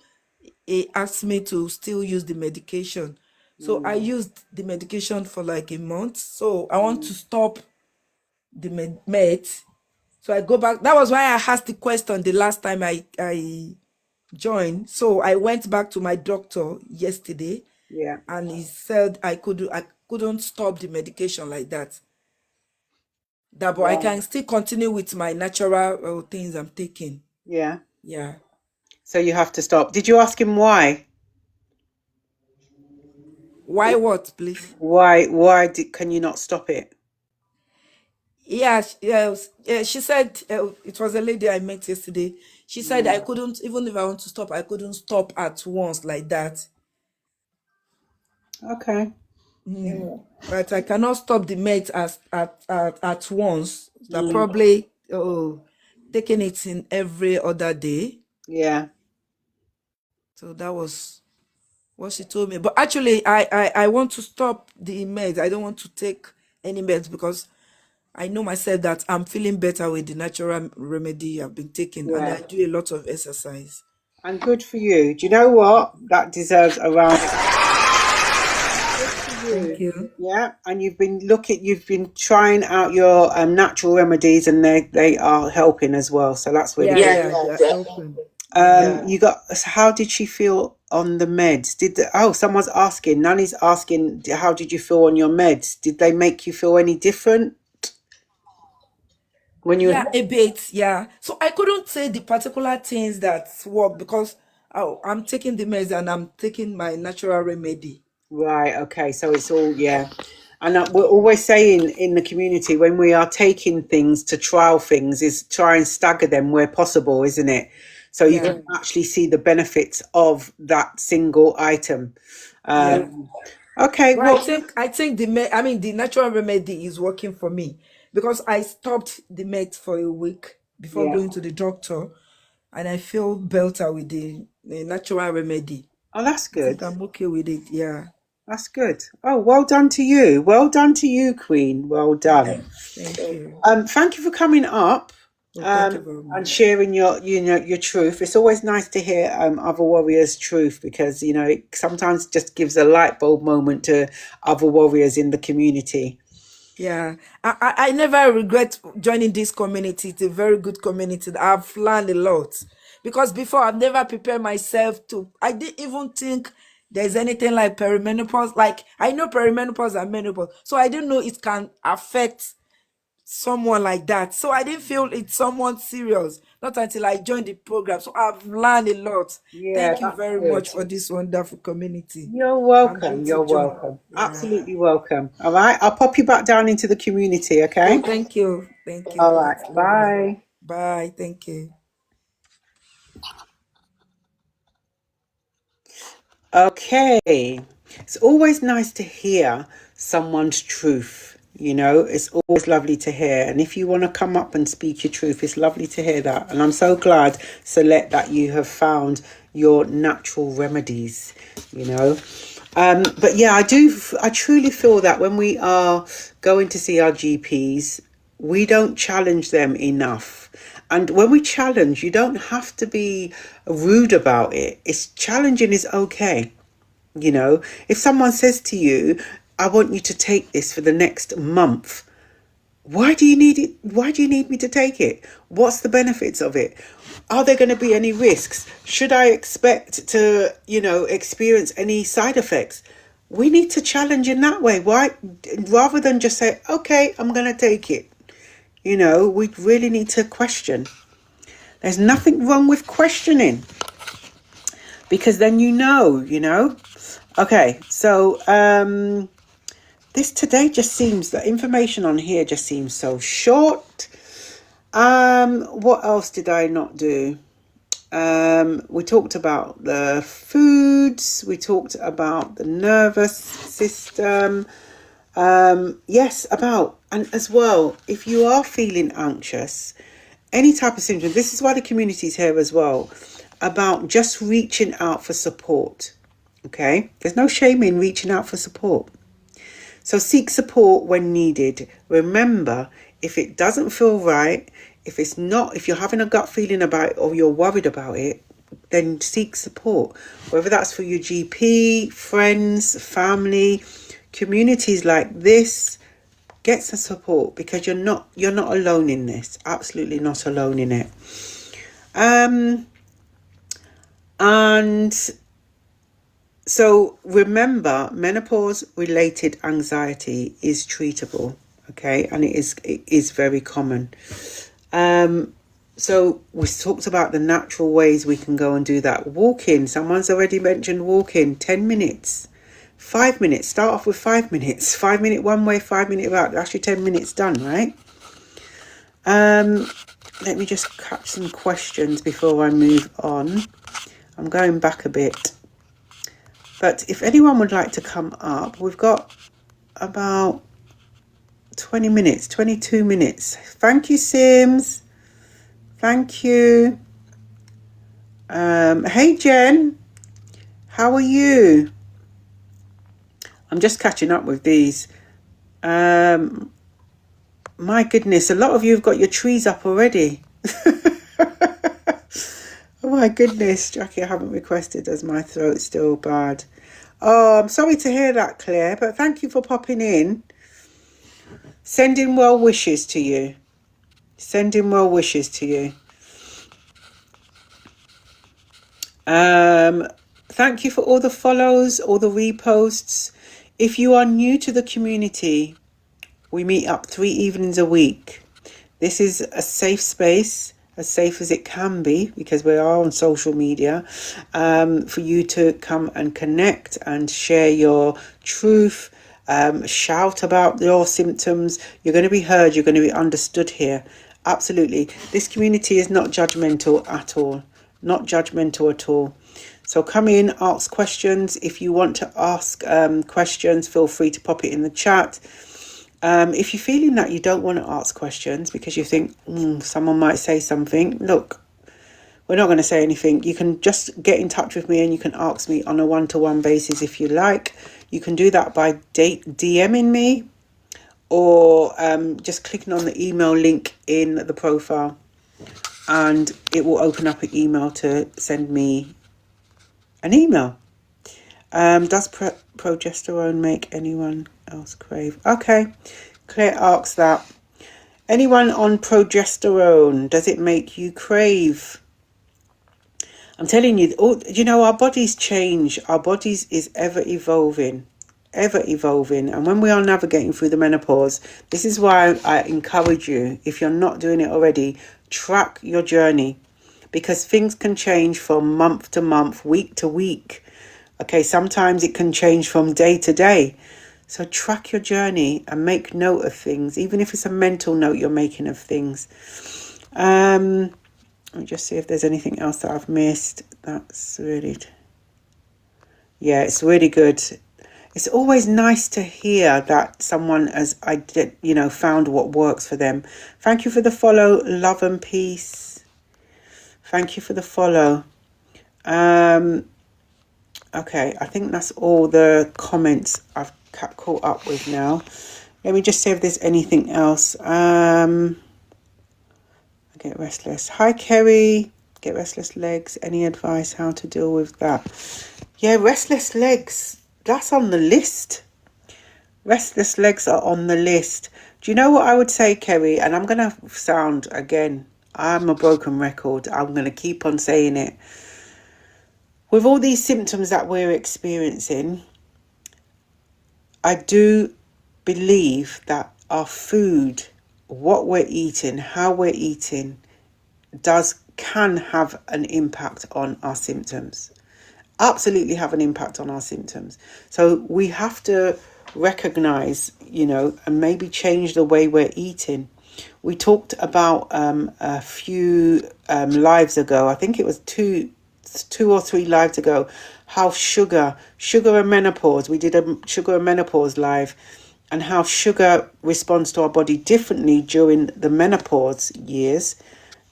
he asked me to still use the medication. So I Mm, used the medication for like a month. So I want mm, to stop the meds. So I go back. That was why I asked the question the last time I joined. So I went back to my doctor yesterday, yeah. and he said I couldn't stop the medication like that. But I Right. can still continue with my natural things I'm taking. Yeah. Yeah. So you have to stop. Did you ask him why? Why what, please? Why can you not stop it? Yeah, yeah, she said it was a lady I met yesterday. She said I Mm, couldn't, even if I want to stop, I couldn't stop at once like that. okay. Mm. Yeah. But I cannot stop the meds at once. That Mm, probably taking it in every other day. yeah. So that was what she told me. But actually, I want to stop the meds. I don't want to take any meds because I know myself that I'm feeling better with the natural remedy I've been taking, and Yeah. I do a lot of exercise. And good for you. Do you know what? That deserves a round of good for Thank you. you. Yeah. And you've been trying out your natural remedies, and they are helping as well. So that's really Yeah, good. yeah, they're helping. Yeah. You got. So how did she feel on the meds? Someone's asking. Nanny's asking. How did you feel on your meds? Did they make you feel any different when you? Yeah, a bit. Yeah. So I couldn't say the particular things that work because I'm taking the meds and I'm taking my natural remedy. Right, okay, so it's all, yeah. And we're always saying in the community when we are taking things to trial things is try and stagger them where possible, isn't it? So you Yeah. can actually see the benefits of that single item. Yeah. Okay, Well, I well, think I think I mean the natural remedy is working for me because I stopped the meds for a week before yeah. going to the doctor, and I feel better with the natural remedy. Oh, that's I think good. I'm okay with it. Yeah. That's good. Oh, well done to you. Well done to you, Queen. Well done. Thank you. Thank you for coming up Well, thank you very and much. sharing your truth. It's always nice to hear other warriors' truth because it sometimes just gives a light bulb moment to other warriors in the community. Yeah, I never regret joining this community. It's a very good community. I've learned a lot because before I've never prepared myself to. I didn't even think there's anything like perimenopause. Like I know perimenopause and menopause, so I didn't know it can affect someone like that. So I didn't feel it's someone serious. Not until I joined the program. So I've learned a lot. Yeah, Thank you that's very good. much for this wonderful community. You're I'm welcome. going to You're join. welcome. Yeah. Absolutely welcome. All right, I'll pop you back down into the community. Oh, Okay. thank you. Thank you. All right. That's lovely. Bye. Bye. Thank you. Okay. It's always nice to hear someone's truth. It's always lovely to hear. And if you want to come up and speak your truth, it's lovely to hear that. And I'm so glad, Celeste, that you have found your natural remedies, you know. But yeah, I truly feel that when we are going to see our GPs, we don't challenge them enough. And when we challenge, you don't have to be rude about it. It's challenging is okay. If someone says to you, I want you to take this for the next month, why do you need it? Why do you need me to take it? What's the benefits of it? Are there going to be any risks? Should I expect to, experience any side effects? We need to challenge in that way. Why? Rather than just say, okay, I'm going to take it. We really need to question. There's nothing wrong with questioning because then Okay, so this today just seems the information on here just seems so short What else did I not do? We talked about the foods. We talked about the nervous system. Yes, about, and as well, if you are feeling anxious, any type of symptom, this is why the community is here as well, about just reaching out for support. Okay, there's no shame in reaching out for support. So seek support when needed. Remember, if it doesn't feel right, if you're having a gut feeling about it or you're worried about it, then seek support. Whether that's for your GP, friends, family, communities like this, get some support, because you're not alone in this. Absolutely not alone in it. And so remember, menopause related anxiety is treatable, okay, and it is very common. So we talked about the natural ways we can go and do that. Walking, someone's already mentioned walking. 10 minutes, 5 minutes. Start off with 5 minutes. 5 minute one way, 5 minute back. That's your 10 minutes done, right? Let me just catch some questions before I move on. I'm going back a bit. But if anyone would like to come up, we've got about 20 minutes, 22 minutes. Thank you, Sims. Thank you. Hey, Jen. How are you? I'm just catching up with these. My goodness, a lot of you have got your trees up already. Oh my goodness, Jackie, I haven't requested as my throat's still bad. Oh, I'm sorry to hear that, Claire, but thank you for popping in. Sending well wishes to you. Sending well wishes to you. Thank you for all the follows, all the reposts. If you are new to the community, we meet up 3 evenings a week. This is a safe space, as safe as it can be, because we are on social media, for you to come and connect and share your truth, shout about your symptoms. You're going to be heard, you're going to be understood here. Absolutely. This community is not judgmental at all. Not judgmental at all. So come in, ask questions. If you want to ask questions, feel free to pop it in the chat. If you're feeling that you don't want to ask questions because you think someone might say something, look, we're not going to say anything. You can just get in touch with me and you can ask me on a one-to-one basis if you like. You can do that by DMing me or just clicking on the email link in the profile, and it will open up an email to send me an email. Does progesterone make anyone else crave? Okay, Claire asks that. Anyone on progesterone, does it make you crave? I'm telling you, our bodies change. Our bodies is ever evolving. And when we are navigating through the menopause, this is why I encourage you, if you're not doing it already, track your journey, because things can change from month to month, week to week. Okay, sometimes it can change from day to day. So track your journey and make note of things, even if it's a mental note you're making of things. Let me just see if there's anything else that I've missed. That's really, it's really good. It's always nice to hear that someone has, found what works for them. Thank you for the follow, love and peace. Thank you for the follow. Okay, I think that's all the comments I've caught up with now. Let me just see if there's anything else. I get restless. Hi, Kerry. Get restless legs. Any advice how to deal with that? Yeah, restless legs. That's on the list. Restless legs are on the list. Do you know what I would say, Kerry? And I'm going to sound, again, I'm a broken record. I'm going to keep on saying it. With all these symptoms that we're experiencing, I do believe that our food, what we're eating, how we're eating, can have an impact on our symptoms. Absolutely have an impact on our symptoms. So we have to recognize, and maybe change the way we're eating. we talked about a few lives ago. I think it was two or three lives ago. How sugar and menopause. We did a sugar and menopause live, and how sugar responds to our body differently during the menopause years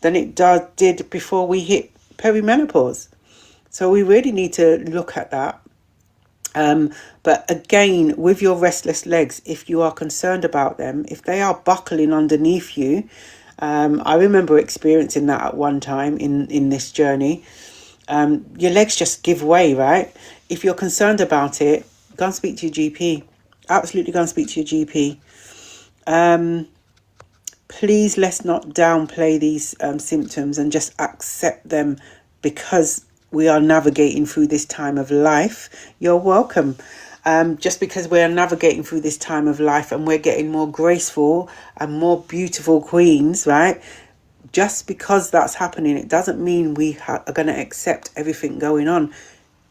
than it did before we hit perimenopause. So we really need to look at that. But again, with your restless legs, if you are concerned about them, if they are buckling underneath you, I remember experiencing that at one time in this journey. Your legs just give way, right? If you're concerned about it, go and speak to your GP. Absolutely go and speak to your GP. Please, let's not downplay these symptoms and just accept them because we are navigating through this time of life. You're welcome. Just because we're navigating through this time of life and we're getting more graceful and more beautiful queens, right? Just because that's happening, it doesn't mean we are going to accept everything going on.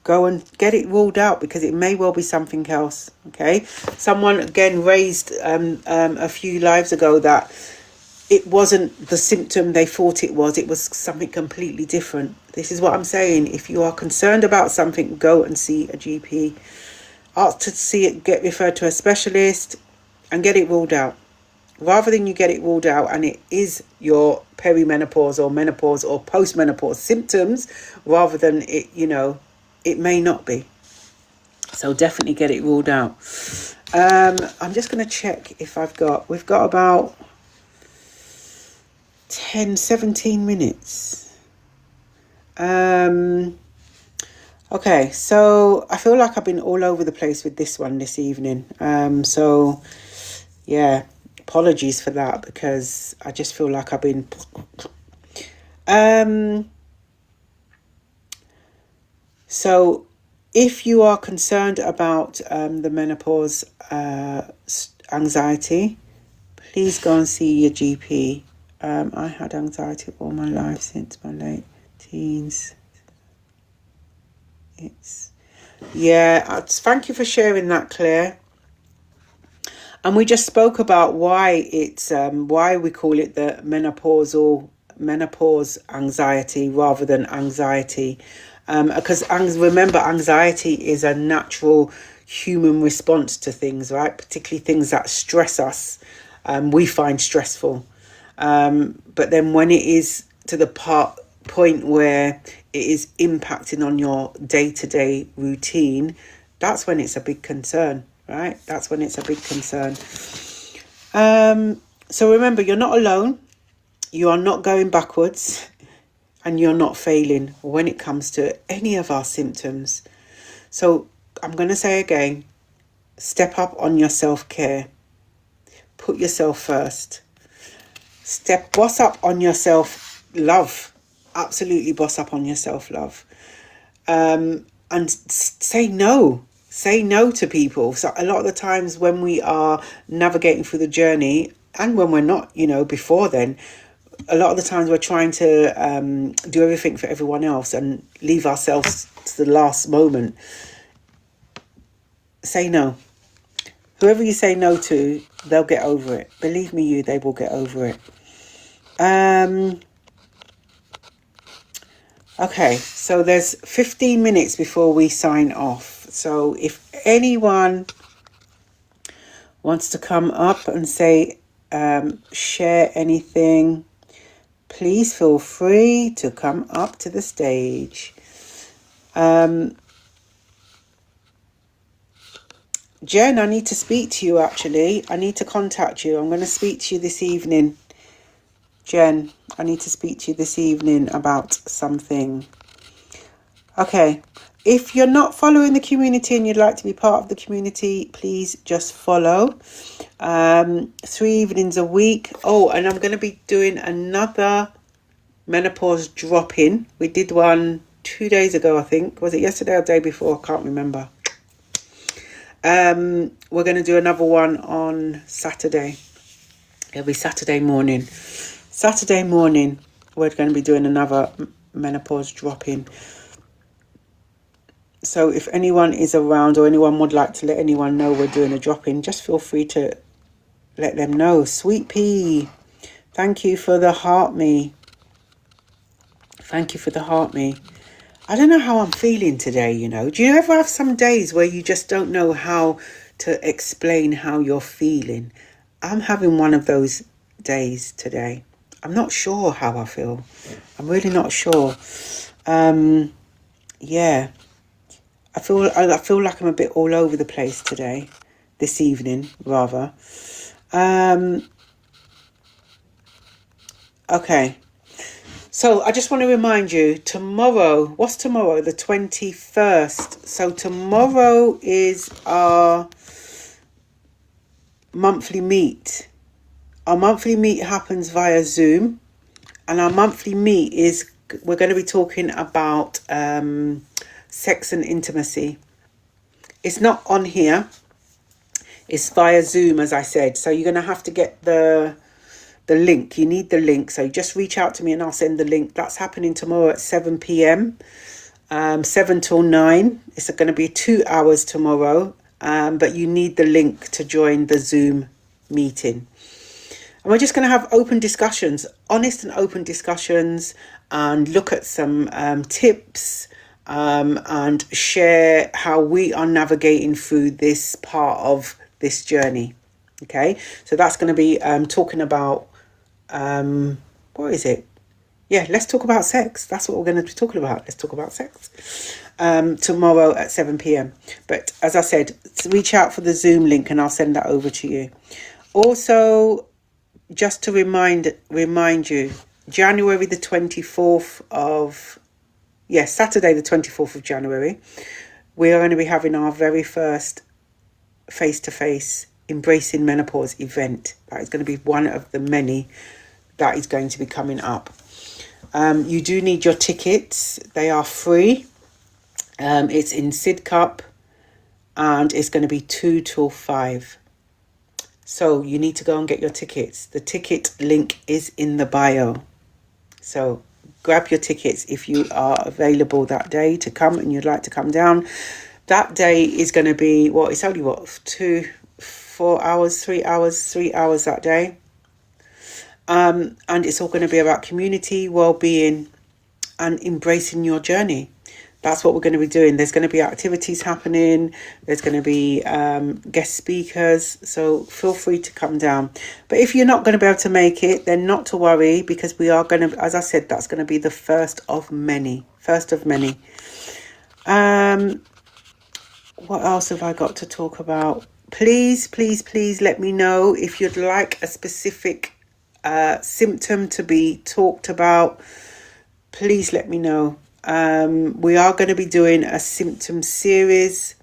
Go and get it ruled out because it may well be something else, okay? Someone, again, raised a few lives ago that it wasn't the symptom they thought it was something completely different. This is what I'm saying. If you are concerned about something, go and see a GP. Ask to see it, get referred to a specialist and get it ruled out. Rather than you get it ruled out and it is your perimenopause or menopause or postmenopause symptoms, rather than it, it may not be. So definitely get it ruled out. I'm just going to check if we've got about 17 minutes. Okay, so I feel like I've been all over the place with this one this evening. So yeah, apologies for that because I just feel like I've been so if you are concerned about the menopause anxiety, please go and see your GP. I had anxiety all my life since my late teens. Thank you for sharing that, Claire. And we just spoke about why it's why we call it the menopause anxiety rather than anxiety, because remember, anxiety is a natural human response to things, right? Particularly things that stress us, we find stressful. But then when it is to the point where it is impacting on your day-to-day routine, that's when it's a big concern, right? That's when it's a big concern. So remember, you're not alone. You are not going backwards and you're not failing when it comes to any of our symptoms. So I'm going to say again, step up on your self-care. Put yourself first. Boss up on your self-love. Absolutely boss up on your self-love. And say no. Say no to people. So a lot of the times when we are navigating through the journey, and when we're not, before then, a lot of the times we're trying to do everything for everyone else and leave ourselves to the last moment. Say no. Whoever you say no to, they'll get over it. Believe me, they will get over it. Okay, so there's 15 minutes before we sign off. So if anyone wants to come up and say, share anything, please feel free to come up to the stage. Jen, I need to speak to you actually. I need to contact you. I'm going to speak to you this evening. Jen, I need to speak to you this evening about something. Okay, if you're not following the community and you'd like to be part of the community, please just follow. 3 evenings a week. Oh, and I'm going to be doing another menopause drop-in. We did one 2 days ago, I think. Was it yesterday or the day before? I can't remember. We're going to do another one on Saturday. It'll be Saturday morning. We're going to be doing another menopause drop-in. So if anyone is around or anyone would like to let anyone know we're doing a drop-in, just feel free to let them know. Sweet Pea, Thank you for the heart me. Thank you for the heart me. I don't know how I'm feeling today, you know. Do you ever have some days where you just don't know how to explain how you're feeling? I'm having one of those days today. I'm not sure how I feel. I'm really not sure. Yeah. I feel like I'm a bit all over the place today. This evening, rather. Okay. So I just want to remind you, tomorrow, what's tomorrow? The 21st. So tomorrow is our monthly meet. Our monthly meet happens via Zoom. And our monthly meet is, we're going to be talking about sex and intimacy. It's not on here. It's via Zoom, as I said. So you're going to have to get the link. You need the link. So just reach out to me and I'll send the link. That's happening tomorrow at 7 p.m. 7 till 9. It's going to be 2 hours tomorrow. But you need the link to join the Zoom meeting. And we're just going to have open discussions, honest and open discussions, and look at some tips and share how we are navigating through this part of this journey. Okay, so that's going to be talking about, what is it? Yeah, let's talk about sex. That's what we're going to be talking about. Let's talk about sex tomorrow at 7 p.m. But as I said, reach out for the Zoom link and I'll send that over to you. Also, just to remind you, January the 24th of, Saturday the 24th of January, we are going to be having our very first face-to-face Embracing Menopause event. That is going to be one of the many that is going to be coming up. You do need your tickets. They are free. It's in Sidcup and it's going to be 2 till 5. So you need to go and get your tickets. The ticket link is in the bio. So grab your tickets if you are available that day to come and you'd like to come down. That day is going to be, it's only 3 hours that day. And it's all going to be about community, well-being and embracing your journey. That's what we're going to be doing. There's going to be activities happening. There's going to be guest speakers. So feel free to come down. But if you're not going to be able to make it, then not to worry, because we are going to, as I said, that's going to be the first of many. What else have I got to talk about? Please let me know if you'd like a specific symptom to be talked about. Please let me know. We are going to be doing a symptom series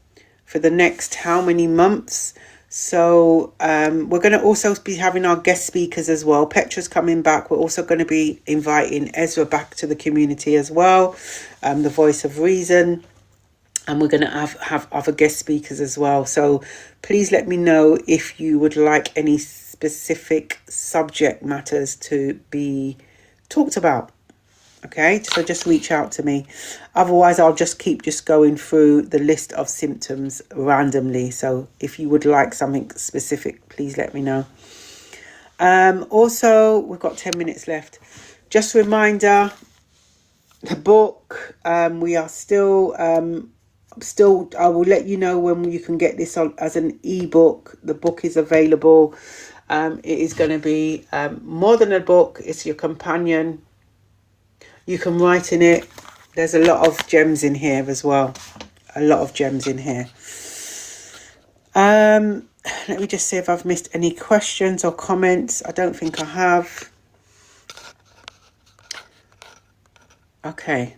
for the next how many months. So we're going to also be having our guest speakers as well. Petra's coming back. We're also going to be inviting Ezra back to the community as well, the voice of reason. And we're going to have other guest speakers as well. So please let me know if you would like any specific subject matters to be talked about. Okay, so just reach out to me. Otherwise, I'll just keep going through the list of symptoms randomly. So if you would like something specific, please let me know. Also, we've got 10 minutes left. Just a reminder, the book, we are still, I will let you know when you can get this on as an ebook. The book is available. It is going to be more than a book. It's your companion. You can write in it. There's a lot of gems in here as well. Let me just see if I've missed any questions or comments. I don't think I have. Okay.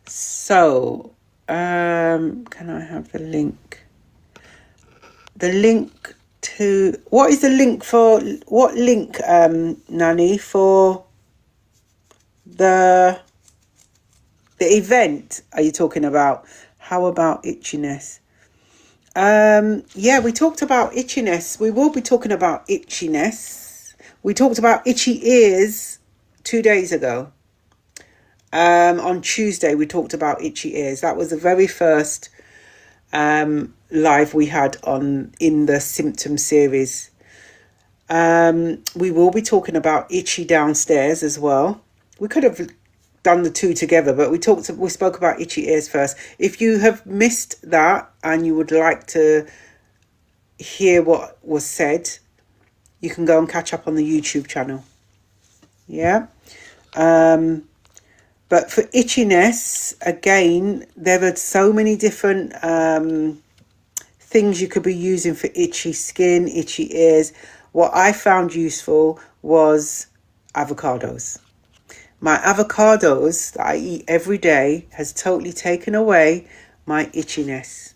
So, can I have the link? The link to, what is the link for, what link, Nanny, for the event are you talking about? How about itchiness? Yeah, we talked about itchiness. We will be talking about itchiness. We talked about itchy ears 2 days ago. On Tuesday, we talked about itchy ears. That was the very first live we had in the symptom series. We will be talking about itchy downstairs as well. We could have done the two together, but we spoke about itchy ears first. If you have missed that and you would like to hear what was said, you can go and catch up on the YouTube channel. Yeah. But for itchiness, again, there are so many different things you could be using for itchy skin, itchy ears. What I found useful was avocados. My avocados that I eat every day has totally taken away my itchiness.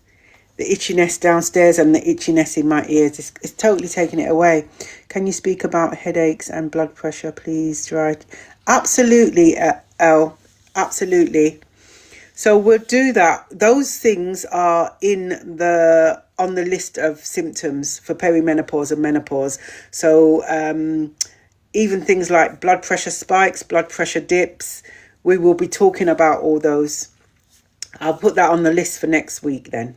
The itchiness downstairs and the itchiness in my ears is totally taking it away. Can you speak about headaches and blood pressure, please? Right. Absolutely, Elle. Absolutely. So we'll do that. Those things are on the list of symptoms for perimenopause and menopause. So even things like blood pressure spikes, blood pressure dips, we will be talking about all those. I'll put that on the list for next week then.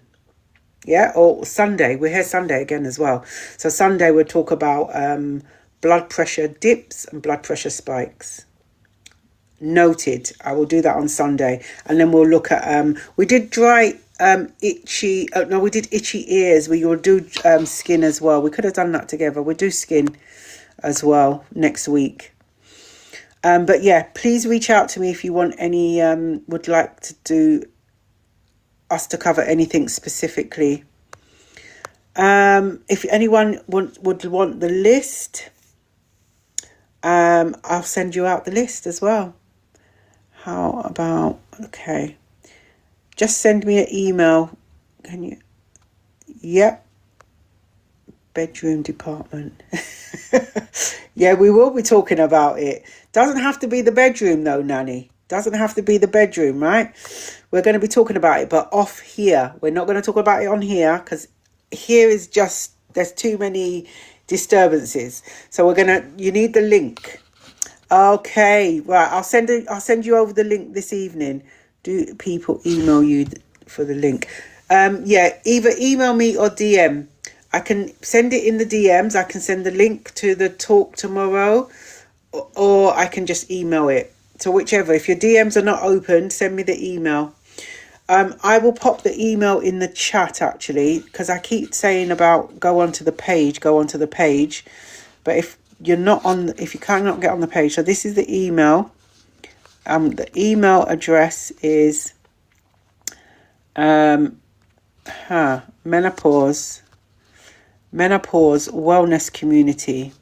Yeah, or Sunday. We're here Sunday again as well. So Sunday we'll talk about blood pressure dips and blood pressure spikes. Noted. I will do that on Sunday. And then we'll look at we did itchy ears. We will do skin as well. We could have done that together. We'll do skin as well next week. But yeah, please reach out to me if you want any would like to do us to cover anything specifically. If anyone would want the list, I'll send you out the list as well. How about, okay, just send me an email. Can you? Yep. Bedroom department. Yeah, we will be talking about it. Doesn't have to be the bedroom though, Nanny. Doesn't have to be the bedroom, right? We're going to be talking about it, but off here. We're not going to talk about it on here because here is just, there's too many disturbances. So you need the link. Okay, right. I'll send you over the link this evening. Do people email you for the link? Yeah, either email me or DM. I can send it in the DMs. I can send the link to the talk tomorrow, or I can just email it. So whichever. If your DMs are not open, send me the email. I will pop the email in the chat actually, because I keep saying about go onto the page. But if you cannot get on the page, so this is the email. The email address is menopause wellness community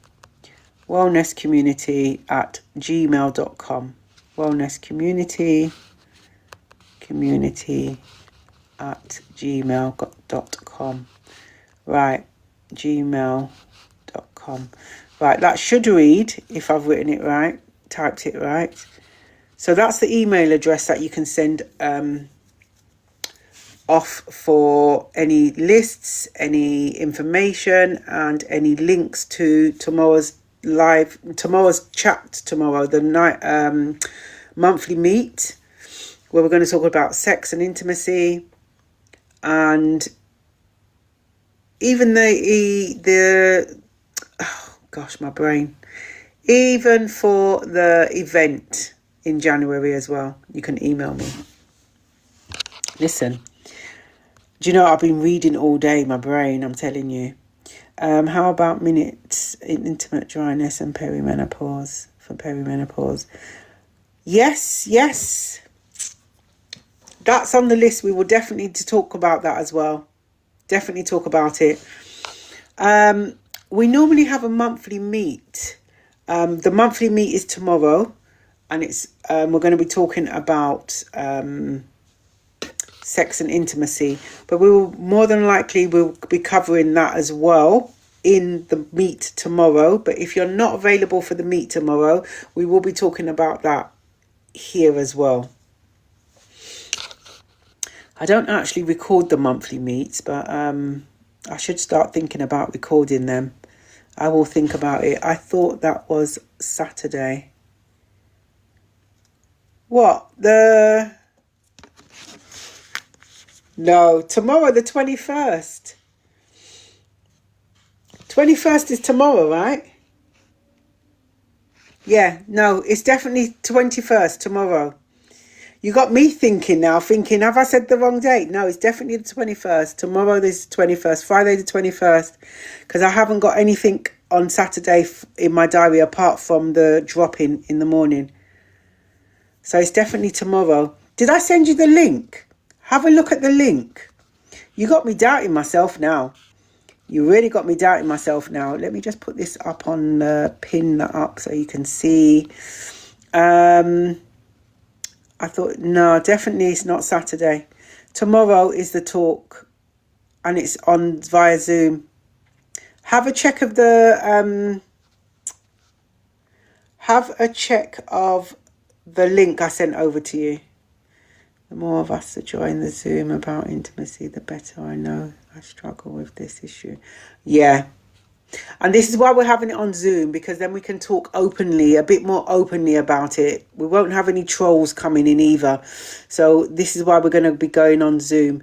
at gmail.com. wellness community at gmail.com. Right, gmail.com. Right, that should read, if I've written it right, typed it right. So that's the email address that you can send off for any lists, any information, and any links to tomorrow's chat tomorrow, the night monthly meet, where we're going to talk about sex and intimacy, and even the oh gosh, my brain. Even for the event in January as well, you can email me. Listen, do you know I've been reading all day, my brain, I'm telling you. How about minutes in intimate dryness and perimenopause, for perimenopause? Yes. That's on the list. We will definitely need to talk about that as well. Definitely talk about it. We normally have a monthly meet. The monthly meet is tomorrow, and it's we're going to be talking about sex and intimacy, but we will more than likely we'll be covering that as well in the meet tomorrow. But if you're not available for the meet tomorrow, we will be talking about that here as well. I don't actually record the monthly meets, but I should start thinking about recording them. I will think about it. I thought that was Saturday. What? No, tomorrow the 21st. 21st is tomorrow, right? Yeah, no, it's definitely 21st tomorrow. You got me thinking now, thinking, have I said the wrong date? No, it's definitely the 21st. Tomorrow is the 21st, Friday the 21st, because I haven't got anything on Saturday in my diary apart from the drop-in in the morning. So it's definitely tomorrow. Did I send you the link? Have a look at the link. You got me doubting myself now. You really got me doubting myself now. Let me just put this up on pin that up so you can see. I thought, no, definitely it's not Saturday. Tomorrow is the talk and it's on via Zoom. Have a check of the link I sent over to you. The more of us that join the Zoom about intimacy, the better. I know I struggle with this issue. Yeah. And this is why we're having it on Zoom, because then we can talk openly, a bit more openly about it. We won't have any trolls coming in either. So this is why we're going to be going on Zoom.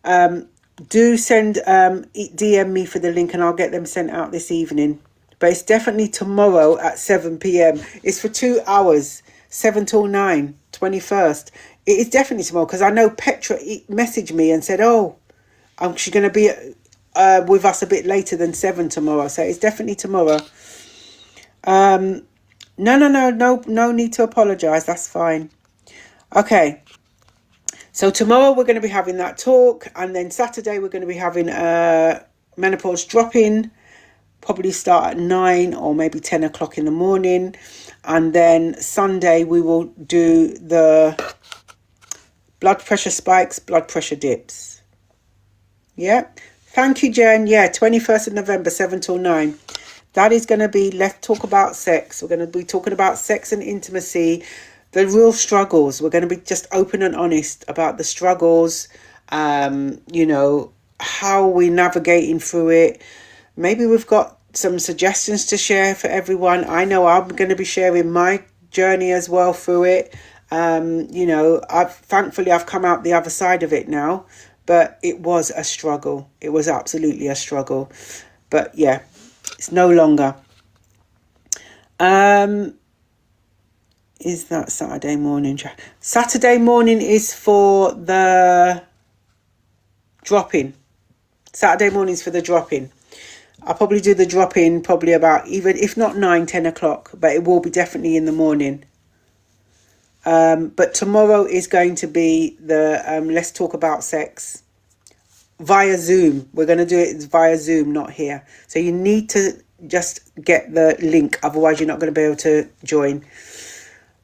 Do send, DM me for the link and I'll get them sent out this evening. But it's definitely tomorrow at 7 p.m. It's for 2 hours, 7 till 9, 21st. It is definitely tomorrow, because I know Petra messaged me and said, oh, she's going to be with us a bit later than 7 tomorrow. So it's definitely tomorrow. No need to apologise. That's fine. Okay. So tomorrow we're going to be having that talk. And then Saturday we're going to be having menopause drop-in. Probably start at 9 or maybe 10 o'clock in the morning. And then Sunday we will do the blood pressure spikes, blood pressure dips. Yeah. Thank you, Jen. Yeah, 21st of November, 7 till 9. That is going to be Let's Talk About Sex. We're going to be talking about sex and intimacy, the real struggles. We're going to be just open and honest about the struggles, you know, how we're navigating through it. Maybe we've got some suggestions to share for everyone. I know I'm going to be sharing my journey as well through it. You know, thankfully I've come out the other side of it now, but it was a struggle. It was absolutely a struggle, but yeah, it's no longer. Is that Saturday morning? Saturday morning is for the drop-in. Saturday morning is for the drop-in. I'll probably do the drop-in probably about, even if not 9, 10 o'clock, but it will be definitely in the morning. But tomorrow is going to be the Let's Talk About Sex via Zoom. We're going to do it via Zoom, not here. So you need to just get the link. Otherwise, you're not going to be able to join.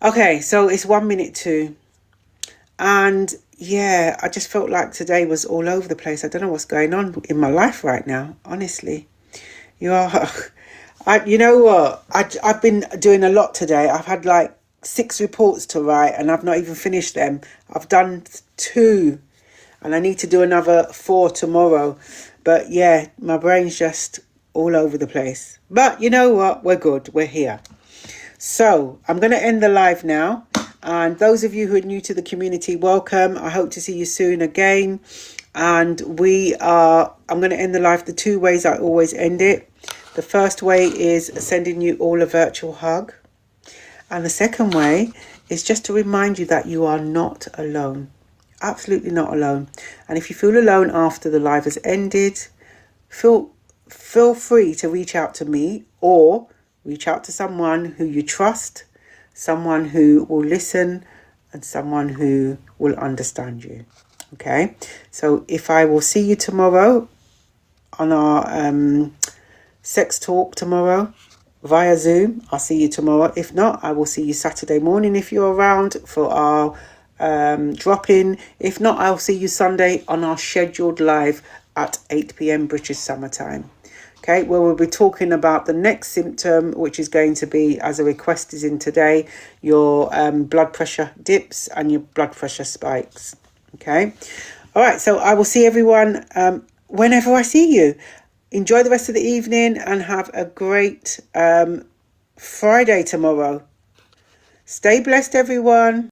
Okay, so it's 1 minute to. And yeah, I just felt like today was all over the place. I don't know what's going on in my life right now, honestly. You know what? I've been doing a lot today. I've had like 6 reports to write and I've not even finished them. I've done 2 and I need to do another 4 tomorrow. But yeah, my brain's just all over the place. But you know what? We're good. We're here. So I'm going to end the live now. And those of you who are new to the community, welcome. I hope to see you soon again. And I'm going to end the live the 2 ways I always end it. The first way is sending you all a virtual hug. And the second way is just to remind you that you are not alone. Absolutely not alone. And if you feel alone after the live has ended, feel free to reach out to me or reach out to someone who you trust, someone who will listen, and someone who will understand you. Okay? So if I will see you tomorrow on our sex talk tomorrow, via Zoom. I'll see you tomorrow. If not, I will see you Saturday morning if you're around for our drop-in. If not, I'll see you Sunday on our scheduled live at 8 p.m. British summertime. Okay, where we'll be talking about the next symptom, which is going to be, as a request is in today, your blood pressure dips and your blood pressure spikes. Okay. All right. So I will see everyone whenever I see you. Enjoy the rest of the evening and have a great Friday tomorrow. Stay blessed, everyone.